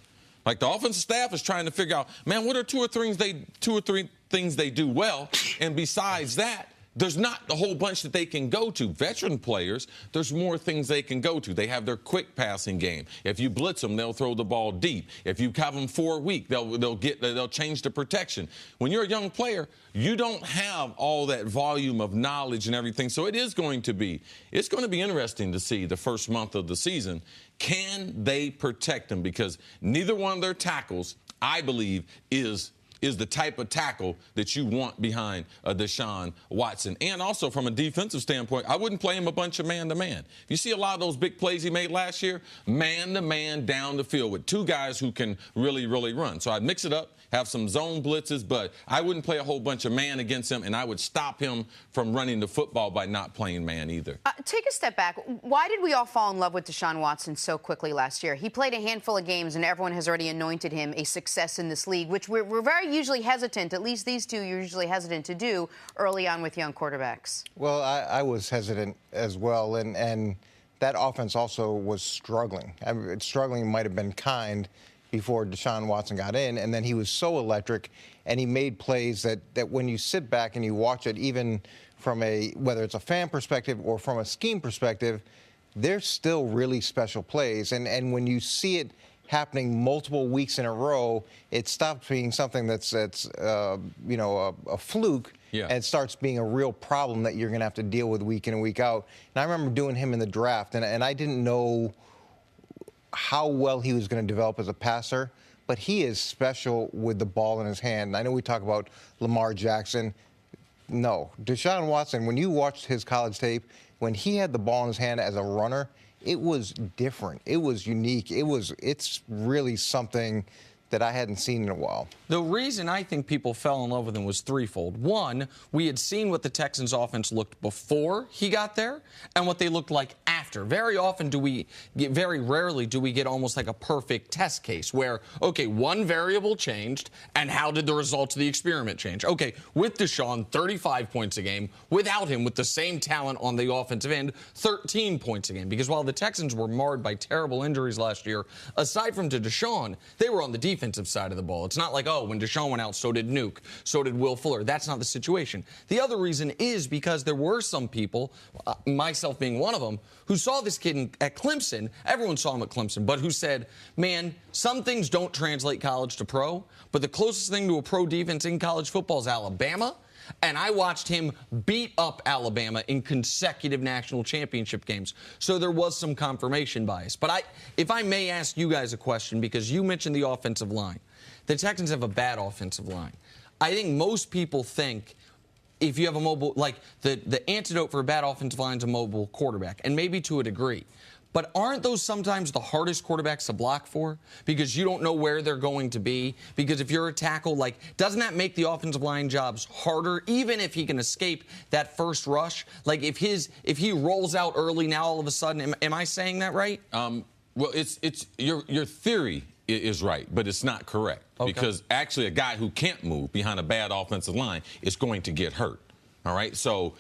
Like the offensive staff is trying to figure out, man, what are two or three things they do well? And besides that, there's not a whole bunch that they can go to. Veteran players, there's more things they can go to. They have their quick passing game. If you blitz them, they'll throw the ball deep. If you have them 4 weak, they'll change the protection. When you're a young player, you don't have all that volume of knowledge and everything. So it's going to be interesting to see the first month of the season. Can they protect them? Because neither one of their tackles, I believe, is the type of tackle that you want behind Deshaun Watson. And also from a defensive standpoint, I wouldn't play him a bunch of man-to-man. You see a lot of those big plays he made last year, man-to-man down the field with 2 guys who can really, really run. So I'd mix it up, have some zone blitzes, but I wouldn't play a whole bunch of man against him, and I would stop him from running the football by not playing man either. Take a step back. Why did we all fall in love with Deshaun Watson so quickly last year? He played a handful of games, and everyone has already anointed him a success in this league, which we're very usually hesitant, at least these two are usually hesitant to do early on with young quarterbacks. Well, I was hesitant as well, and that offense also was struggling. I mean, struggling might have been kind before Deshaun Watson got in, and then he was so electric, and he made plays that when you sit back and you watch it, even from whether it's a fan perspective or from a scheme perspective, they're still really special plays. And when you see it happening multiple weeks in a row, it stops being something that's a fluke. Yeah. And it starts being a real problem that you're going to have to deal with week in and week out. And I remember doing him in the draft, and I didn't know how well he was going to develop as a passer, but he is special with the ball in his hand. I know we talk about Lamar Jackson. No, Deshaun Watson, when you watched his college tape, when he had the ball in his hand as a runner, it was different. It was unique. It's really something that I hadn't seen in a while. The reason I think people fell in love with him was threefold. One, we had seen what the Texans' offense looked before he got there and what they looked like after. Very rarely do we get almost like a perfect test case where, okay, one variable changed, and how did the results of the experiment change? Okay, with Deshaun, 35 points a game. Without him, with the same talent on the offensive end, 13 points a game. Because while the Texans were marred by terrible injuries last year, aside from to Deshaun, they were on the defensive side of the ball. It's not like, oh, when Deshaun went out, so did Nuke, so did Will Fuller. That's not the situation. The other reason is because there were some people, myself being one of them, who saw this kid at Clemson. Everyone saw him at Clemson, but who said, man, some things don't translate college to pro, but the closest thing to a pro defense in college football is Alabama. And I watched him beat up Alabama in consecutive national championship games. So there was some confirmation bias. But if I may ask you guys a question, because you mentioned the offensive line. The Texans have a bad offensive line. I think most people think if you have a mobile, like the antidote for a bad offensive line is a mobile quarterback, and maybe to a degree. But aren't those sometimes the hardest quarterbacks to block for? Because you don't know where they're going to be. Because if you're a tackle, like, doesn't that make the offensive line jobs harder, even if he can escape that first rush? Like, if he rolls out early now, all of a sudden, am I saying that right? Well, it's your theory is right, but it's not correct. Okay. Because actually a guy who can't move behind a bad offensive line is going to get hurt. All right? So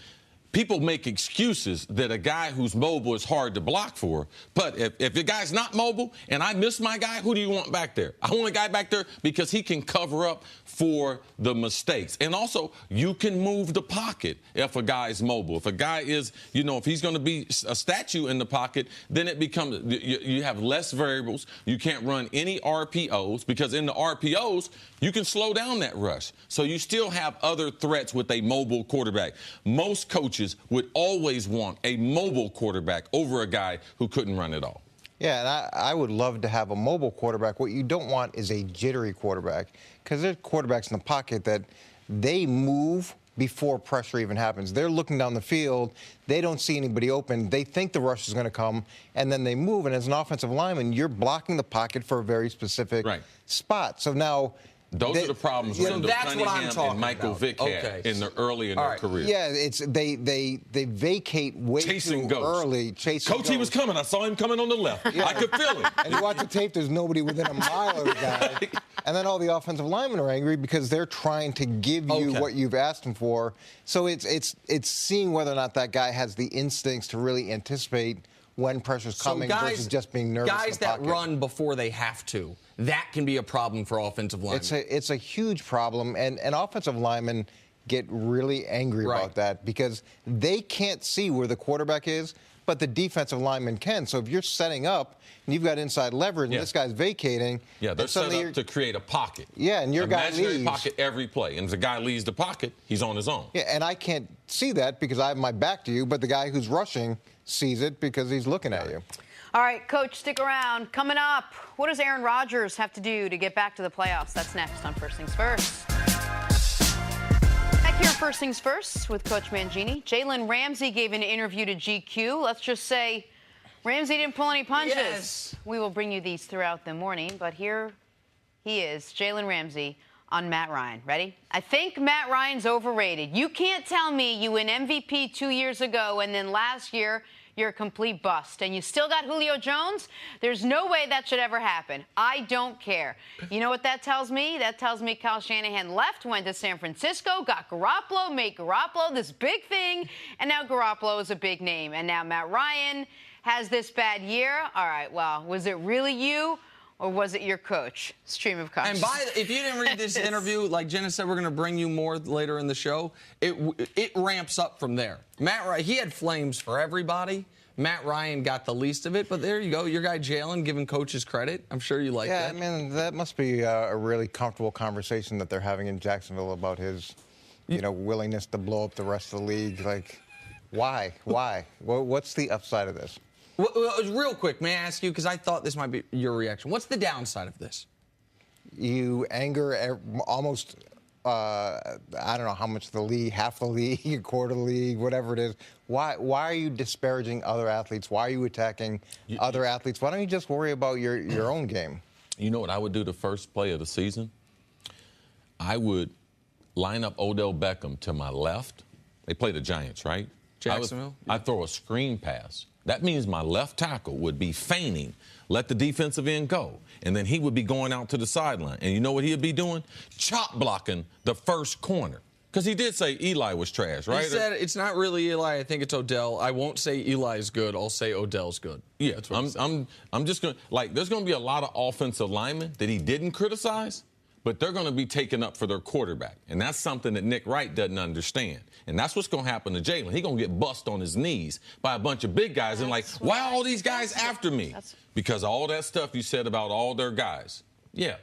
people make excuses that a guy who's mobile is hard to block for. But if the guy's not mobile and I miss my guy, who do you want back there? I want a guy back there because he can cover up for the mistakes. And also, you can move the pocket if a guy's mobile. If a guy is, if he's going to be a statue in the pocket, then it becomes, you have less variables. You can't run any RPOs because in the RPOs, you can slow down that rush. So you still have other threats with a mobile quarterback. Most coaches would always want a mobile quarterback over a guy who couldn't run at all. Yeah, and I would love to have a mobile quarterback. What you don't want is a jittery quarterback, because there's quarterbacks in the pocket that they move before pressure even happens. They're looking down the field. They don't see anybody open. They think the rush is going to come, and then they move. And as an offensive lineman, you're blocking the pocket for a very specific spot. So now those are the problems Randall Cunningham and Michael Vick had in their early in their career. Yeah, it's they vacate way Chasing too ghosts. early. Coach, he was coming. I saw him coming on the left. Yeah. I could feel him. And you watch the tape, there's nobody within a mile of the guy. And then all the offensive linemen are angry because they're trying to give you what you've asked them for. So it's seeing whether or not that guy has the instincts to really anticipate when pressure's coming versus just being nervous. Guys that run before they have to, that can be a problem for offensive linemen. It's a huge problem, and offensive linemen get really angry about that because they can't see where the quarterback is, but the defensive lineman can. So if you're setting up and you've got inside leverage and this guy's vacating. Yeah, they're set up to create a pocket. Yeah, and your guy leaves. Imaginary pocket every play. And if the guy leaves the pocket, he's on his own. Yeah, and I can't see that because I have my back to you, but the guy who's rushing sees it because he's looking at you. All right, Coach, stick around. Coming up, what does Aaron Rodgers have to do to get back to the playoffs? That's next on First Things First. Back here on First Things First with Coach Mangini. Jalen Ramsey gave an interview to GQ. Let's just say Ramsey didn't pull any punches. Yes. We will bring you these throughout the morning, but here he is, Jalen Ramsey, on Matt Ryan. Ready? I think Matt Ryan's overrated. You can't tell me you win MVP 2 years ago and then last year you're a complete bust, and you still got Julio Jones? There's no way that should ever happen. I don't care. You know what that tells me? That tells me Kyle Shanahan left, went to San Francisco, got Garoppolo, made Garoppolo this big thing, and now Garoppolo is a big name. And now Matt Ryan has this bad year. All right, well, was it really you? Or was it your coach? Stream of consciousness. And if you didn't read this interview, like Jenna said, we're going to bring you more later in the show. It ramps up from there. Matt Ryan, he had flames for everybody. Matt Ryan got the least of it, but there you go. Your guy Jalen giving coaches credit. I'm sure you like that. Yeah, I mean, that must be a really comfortable conversation that they're having in Jacksonville about his, willingness to blow up the rest of the league. Like, why? What's the upside of this? Well, real quick, may I ask you, because I thought this might be your reaction. What's the downside of this? You anger almost, I don't know how much the league, half the league, a quarter of the league, whatever it is. Why are you disparaging other athletes? Why are you attacking other athletes? Why don't you just worry about your own game? You know what I would do the first play of the season? I would line up Odell Beckham to my left. They play the Giants, right? Jacksonville? I'd throw a screen pass. That means my left tackle would be feigning, let the defensive end go, and then he would be going out to the sideline. And you know what he'd be doing? Chop blocking the first corner. Because he did say Eli was trash, right? He said it's not really Eli. I think it's Odell. I won't say Eli's good. I'll say Odell's good. Yeah, I'm just going to, like, there's going to be a lot of offensive linemen that he didn't criticize, but they're going to be taken up for their quarterback. And that's something that Nick Wright doesn't understand. And that's what's going to happen to Jalen. He's going to get bust on his knees by a bunch of big guys and like, why are all these guys after me? Because of all that stuff you said about all their guys. Yeah.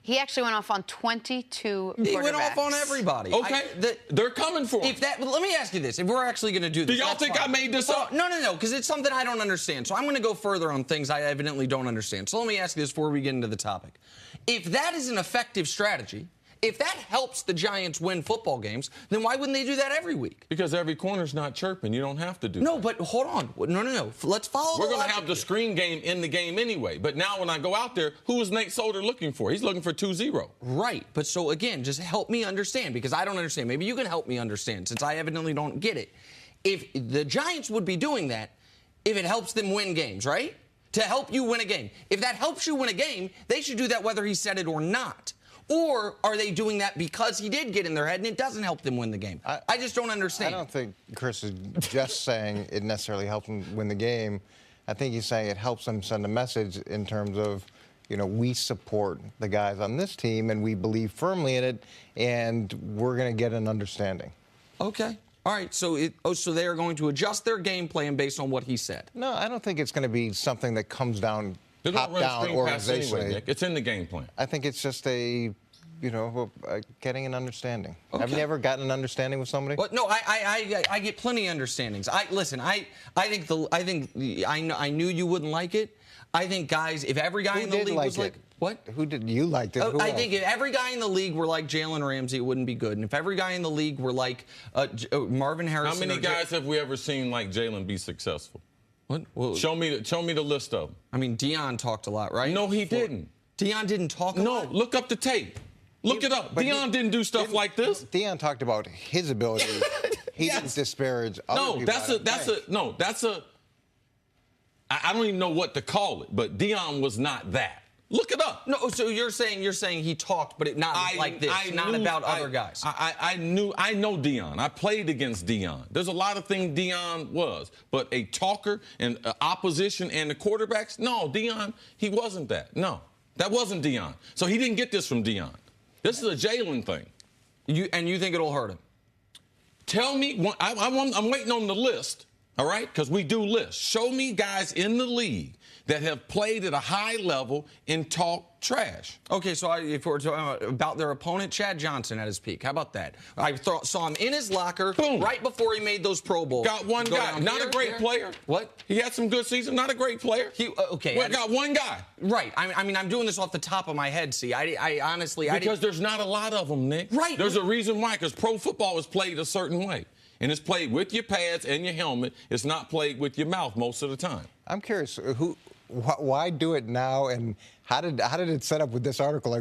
He actually went off on 22 quarterbacks. He went off on everybody. Okay, they're coming for him. Let me ask you this. If we're actually going to do this. Do y'all think I made this up? No, because it's something I don't understand. So I'm going to go further on things I evidently don't understand. So let me ask you this before we get into the topic. If that is an effective strategy, if that helps the Giants win football games, then why wouldn't they do that every week? Because every corner's not chirping. You don't have to do that. No, but hold on. No. Let's follow We're going to have the screen game in the game anyway. But now when I go out there, who is Nate Solder looking for? He's looking for 2-0. Right. But so, again, just help me understand because I don't understand. Maybe you can help me understand since I evidently don't get it. If the Giants would be doing that if it helps them win games, right? To help you win a game. If that helps you win a game, they should do that whether he said it or not. Or are they doing that because he did get in their head and it doesn't help them win the game? I just don't understand. I don't think Chris is just saying it necessarily helps them win the game. I think he's saying it helps them send a message in terms of, we support the guys on this team and we believe firmly in it and we're going to get an understanding. Okay. All right. So they are going to adjust their game plan based on what he said. No, I don't think it's going to be something that comes down They're going to run screen pass organizationally. anyway, Nick. It's in the game plan. I think it's just getting an understanding. Okay. Have you ever gotten an understanding with somebody? What? No, I get plenty of understandings. I knew you wouldn't like it. I think guys, if every guy in the league was like, what? Who did you like it? I think if every guy in the league were like Jalen Ramsey, it wouldn't be good. And if every guy in the league were like Marvin Harrison, how many guys have we ever seen like Jalen be successful? What? Well, show me the list of them. I mean, Deion talked a lot, right? No, he didn't. Deion didn't talk a lot? No, look up the tape. Look it up. Deion didn't do stuff like this. Deion talked about his ability. He didn't disparage other people. I don't even know what to call it, but Deion was not that. Look it up. No, so you're saying he talked, but not like this, not about other guys. I know Deion. I played against Deion. There's a lot of things Deion was, but a talker and opposition and the quarterbacks, no, Deion, he wasn't that. No, that wasn't Deion. So he didn't get this from Deion. This is a Jalen thing. You think it'll hurt him? Tell me, I'm waiting on the list, all right? Because we do lists. Show me guys in the league that have played at a high level and talk trash. Okay, so if we're talking about their opponent, Chad Johnson at his peak. How about that? I saw him in his locker right before he made those Pro Bowls. Got one guy. Not a great player. What? He had some good season. Not a great player. Got one guy. Right. I mean, I'm doing this off the top of my head, see. I honestly... Because there's not a lot of them, Nick. Right. There's a reason why, because pro football is played a certain way. And it's played with your pads and your helmet. It's not played with your mouth most of the time. I'm curious, why do it now, and how did it set up with this article?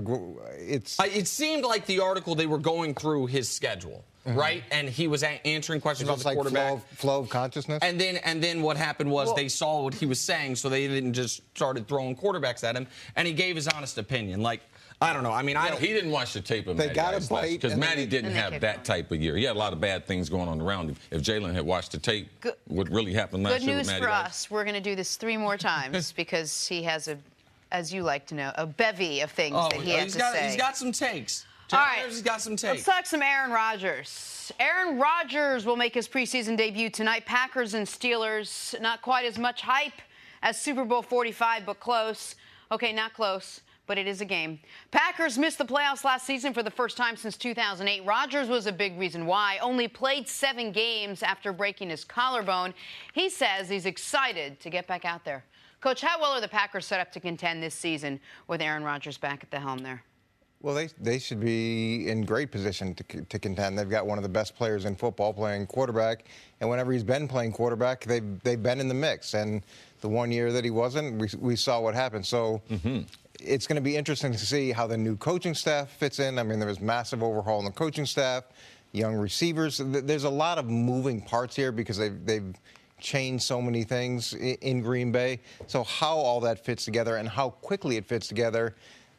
It seemed like the article they were going through his schedule, right? And he was answering questions about the quarterback. Flow of consciousness. And then what happened was they saw what he was saying, so they didn't just started throwing quarterbacks at him. And he gave his honest opinion. Like, I don't know. I mean, he didn't watch the tape of Matty. They got a bite because Matty didn't have that type of year. He had a lot of bad things going on around him. If Jalen had watched the tape, what really happened last year with Matty? Good news for us. We're going to do this 3 more times because he has as you like to know, a bevy of things that he has to say. He's got some takes. All right. He's got some takes. Let's talk some Aaron Rodgers. Aaron Rodgers will make his preseason debut tonight. Packers and Steelers, not quite as much hype as Super Bowl 45, but close. Okay, not close, but it is a game. Packers missed the playoffs last season for the first time since 2008. Rodgers was a big reason why. Only played 7 games after breaking his collarbone. He says he's excited to get back out there. Coach, how well are the Packers set up to contend this season with Aaron Rodgers back at the helm there? Well, they should be in great position to contend. They've got one of the best players in football playing quarterback, and whenever he's been playing quarterback, they've been in the mix. And the one year that he wasn't, we saw what happened. So it's going to be interesting to see how the new coaching staff fits in. I mean, there was massive overhaul in the coaching staff, young receivers. There's a lot of moving parts here because they've changed so many things in Green Bay. So how all that fits together and how quickly it fits together,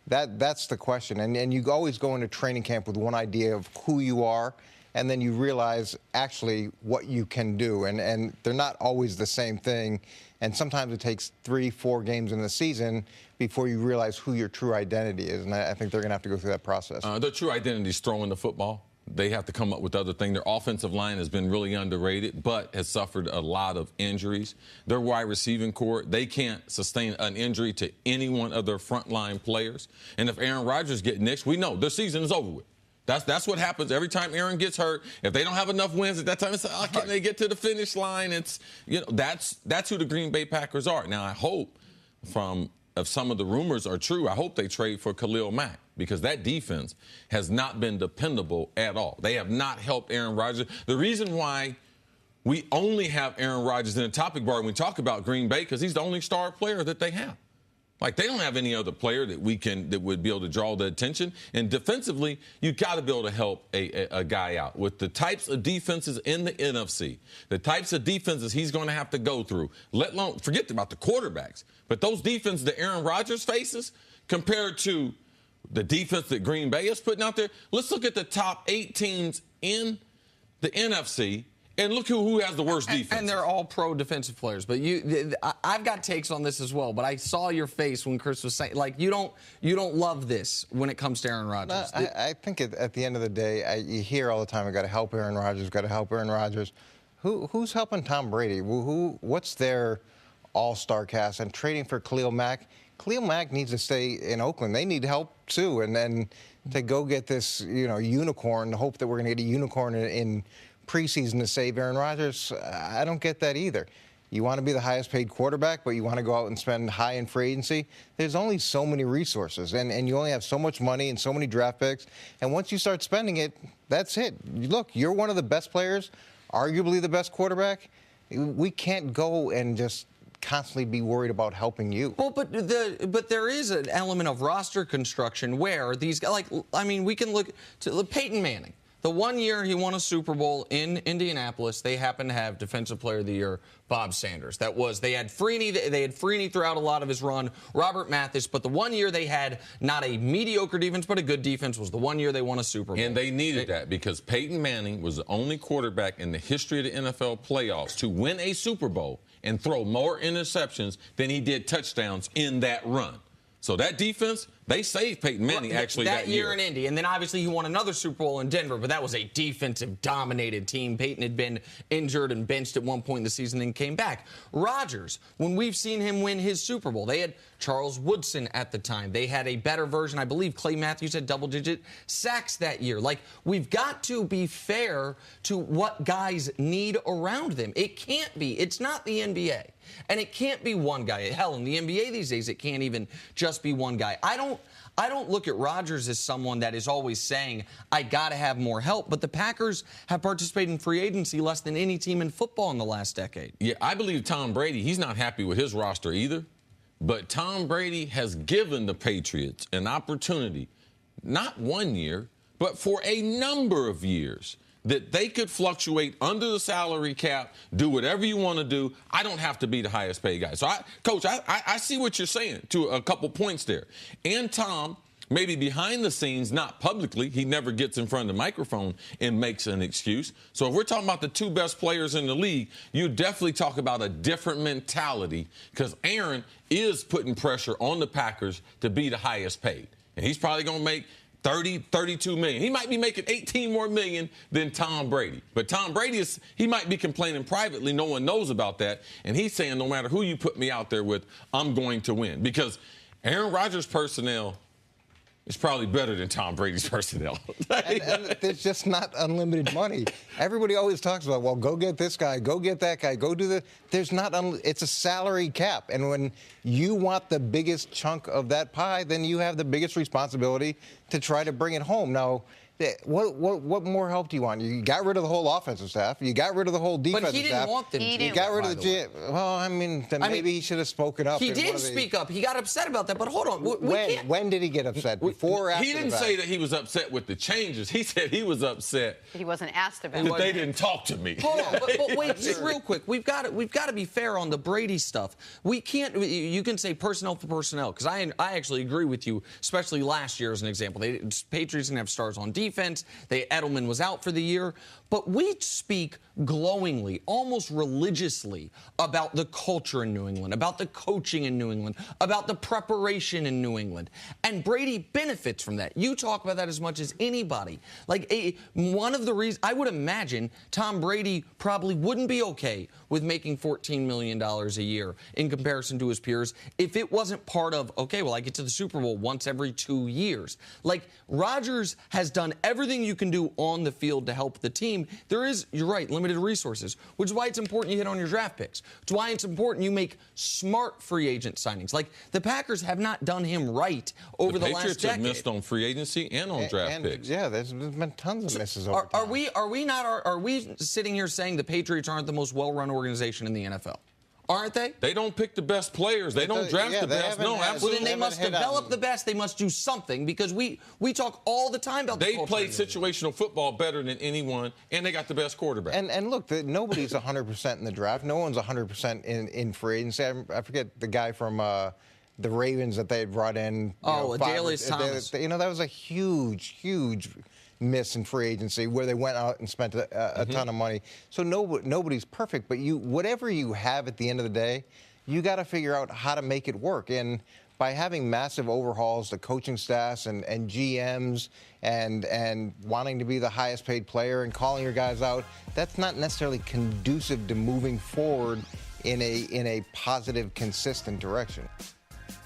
that's the question. And you always go into training camp with one idea of who you are, and then you realize actually what you can do. And they're not always the same thing. And sometimes it takes 3-4 games in the season before you realize who your true identity is. And I think they're going to have to go through that process. Their true identity is throwing the football. They have to come up with other things. Their offensive line has been really underrated, but has suffered a lot of injuries. Their wide receiving core, they can't sustain an injury to any one of their frontline players. And if Aaron Rodgers gets niched, we know their season is over with. That's what happens every time Aaron gets hurt. If they don't have enough wins at that time, it's like, oh, can they get to the finish line? It's, that's who the Green Bay Packers are. Now, I hope if some of the rumors are true, I hope they trade for Khalil Mack, because that defense has not been dependable at all. They have not helped Aaron Rodgers. The reason why we only have Aaron Rodgers in the topic bar when we talk about Green Bay, because he's the only star player that they have. Like, they don't have any other player that would be able to draw the attention. And defensively, you got to be able to help a guy out. With the types of defenses in the NFC, the types of defenses he's going to have to go through, let alone, forget about the quarterbacks, but those defenses that Aaron Rodgers faces compared to the defense that Green Bay is putting out there. Let's look at the top 8 teams in the NFC. And look who has the worst defense. And they're all pro defensive players. But I've got takes on this as well. But I saw your face when Chris was saying, like, you don't love this when it comes to Aaron Rodgers. No, I think at the end of the day, you hear all the time, "I got to help Aaron Rodgers. Got to help Aaron Rodgers." Who's helping Tom Brady? What's their all-star cast? And trading for Khalil Mack. Khalil Mack needs to stay in Oakland. They need help too. And then to go get this, unicorn. Hope that we're going to get a unicorn in preseason to save Aaron Rodgers, I don't get that either. You want to be the highest paid quarterback, but you want to go out and spend high in free agency. There's only so many resources, and you only have so much money and so many draft picks. And once you start spending it, that's it. Look, you're one of the best players, arguably the best quarterback. We can't go and just constantly be worried about helping you. Well, but there is an element of roster construction where these guys, we can look to Peyton Manning. The one year he won a Super Bowl in Indianapolis, they happened to have Defensive Player of the Year Bob Sanders. They had Freeney throughout a lot of his run, Robert Mathis, but the one year they had not a mediocre defense, but a good defense was the one year they won a Super Bowl. And they needed that because Peyton Manning was the only quarterback in the history of the NFL playoffs to win a Super Bowl and throw more interceptions than he did touchdowns in that run. So that defense, they saved Peyton Manning actually that year in Indy. And then obviously he won another Super Bowl in Denver, but that was a defensive-dominated team. Peyton had been injured and benched at one point in the season and came back. Rodgers, when we've seen him win his Super Bowl, they had Charles Woodson at the time. They had a better version. I believe Clay Matthews had double-digit sacks that year. Like, we've got to be fair to what guys need around them. It can't be. It's not the NBA. And it can't be one guy. Hell, in the NBA these days, it can't even just be one guy. I don't look at Rodgers as someone that is always saying, I got to have more help. But the Packers have participated in free agency less than any team in football in the last decade. Yeah, I believe Tom Brady, he's not happy with his roster either. But Tom Brady has given the Patriots an opportunity, not 1 year, but for a number of years, that they could fluctuate under the salary cap, do whatever you want to do. I don't have to be the highest paid guy. So, Coach, I see what you're saying to a couple points there. And Tom, maybe behind the scenes, not publicly, he never gets in front of the microphone and makes an excuse. So if we're talking about the 2 best players in the league, you definitely talk about a different mentality because Aaron is putting pressure on the Packers to be the highest paid. And he's probably going to make 30, 32 million. He might be making 18 more million than Tom Brady. But Tom Brady, he might be complaining privately. No one knows about that. And he's saying, no matter who you put me out there with, I'm going to win. Because Aaron Rodgers' personnel is probably better than Tom Brady's personnel. and there's just not unlimited money. Everybody always talks about, well, go get this guy, go get that guy, go do the. There's not. It's a salary cap, and when you want the biggest chunk of that pie, then you have the biggest responsibility to try to bring it home. Now, what more help do you want? You got rid of the whole offensive staff. You got rid of the whole defensive staff. But he didn't want them to. You got rid of the GM. Well, I mean, then maybe he should have spoken up. He did speak up. He got upset about that. But hold on. When did he get upset? Before or after? He didn't say that he was upset with the changes. He said he was upset. He wasn't asked about that they didn't talk to me. Hold on, but wait, just real quick. We've got to be fair on the Brady stuff. We can't. You can say personnel for personnel because I actually agree with you, especially last year as an example. Patriots didn't have stars on defense. Edelman was out for the year. But we speak glowingly, almost religiously, about the culture in New England, about the coaching in New England, about the preparation in New England. And Brady benefits from that. You talk about that as much as anybody. Like, one of the reasons, I would imagine Tom Brady probably wouldn't be okay with making $14 million a year in comparison to his peers if it wasn't part of, okay, well, I get to the Super Bowl once every 2 years. Like, Rodgers has done everything you can do on the field to help the team. There is, you're right, limited resources, which is why it's important you hit on your draft picks. It's why it's important you make smart free agent signings. Like, the Packers have not done him right over the last decade. The Patriots have missed on free agency and on draft picks. Yeah, there's been tons of misses over time. Are we sitting here saying the Patriots aren't the most well-run organization in the NFL? Aren't they? They don't pick the best players. They don't draft the best. No, absolutely. Well, then they must develop the best. They must do something because we talk all the time about the culture. They played situational football better than anyone, and they got the best quarterback. And look, nobody's 100% in the draft. No one's 100% in free agency. I forget the guy from the Ravens that they had brought in. Adalius Thomas. That was a huge miss in free agency where they went out and spent a ton of money. So nobody's perfect, but whatever you have at the end of the day, you got to figure out how to make it work. And by having massive overhauls to coaching staffs and GMs and wanting to be the highest paid player and calling your guys out, that's not necessarily conducive to moving forward in a positive, consistent direction.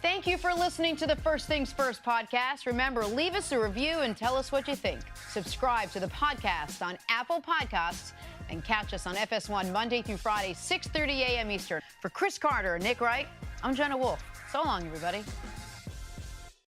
Thank you for listening to the First Things First podcast. Remember, leave us a review and tell us what you think. Subscribe to the podcast on Apple Podcasts and catch us on FS1 Monday through Friday, 6:30 a.m. Eastern. For Chris Carter and Nick Wright, I'm Jenna Wolf. So long, everybody.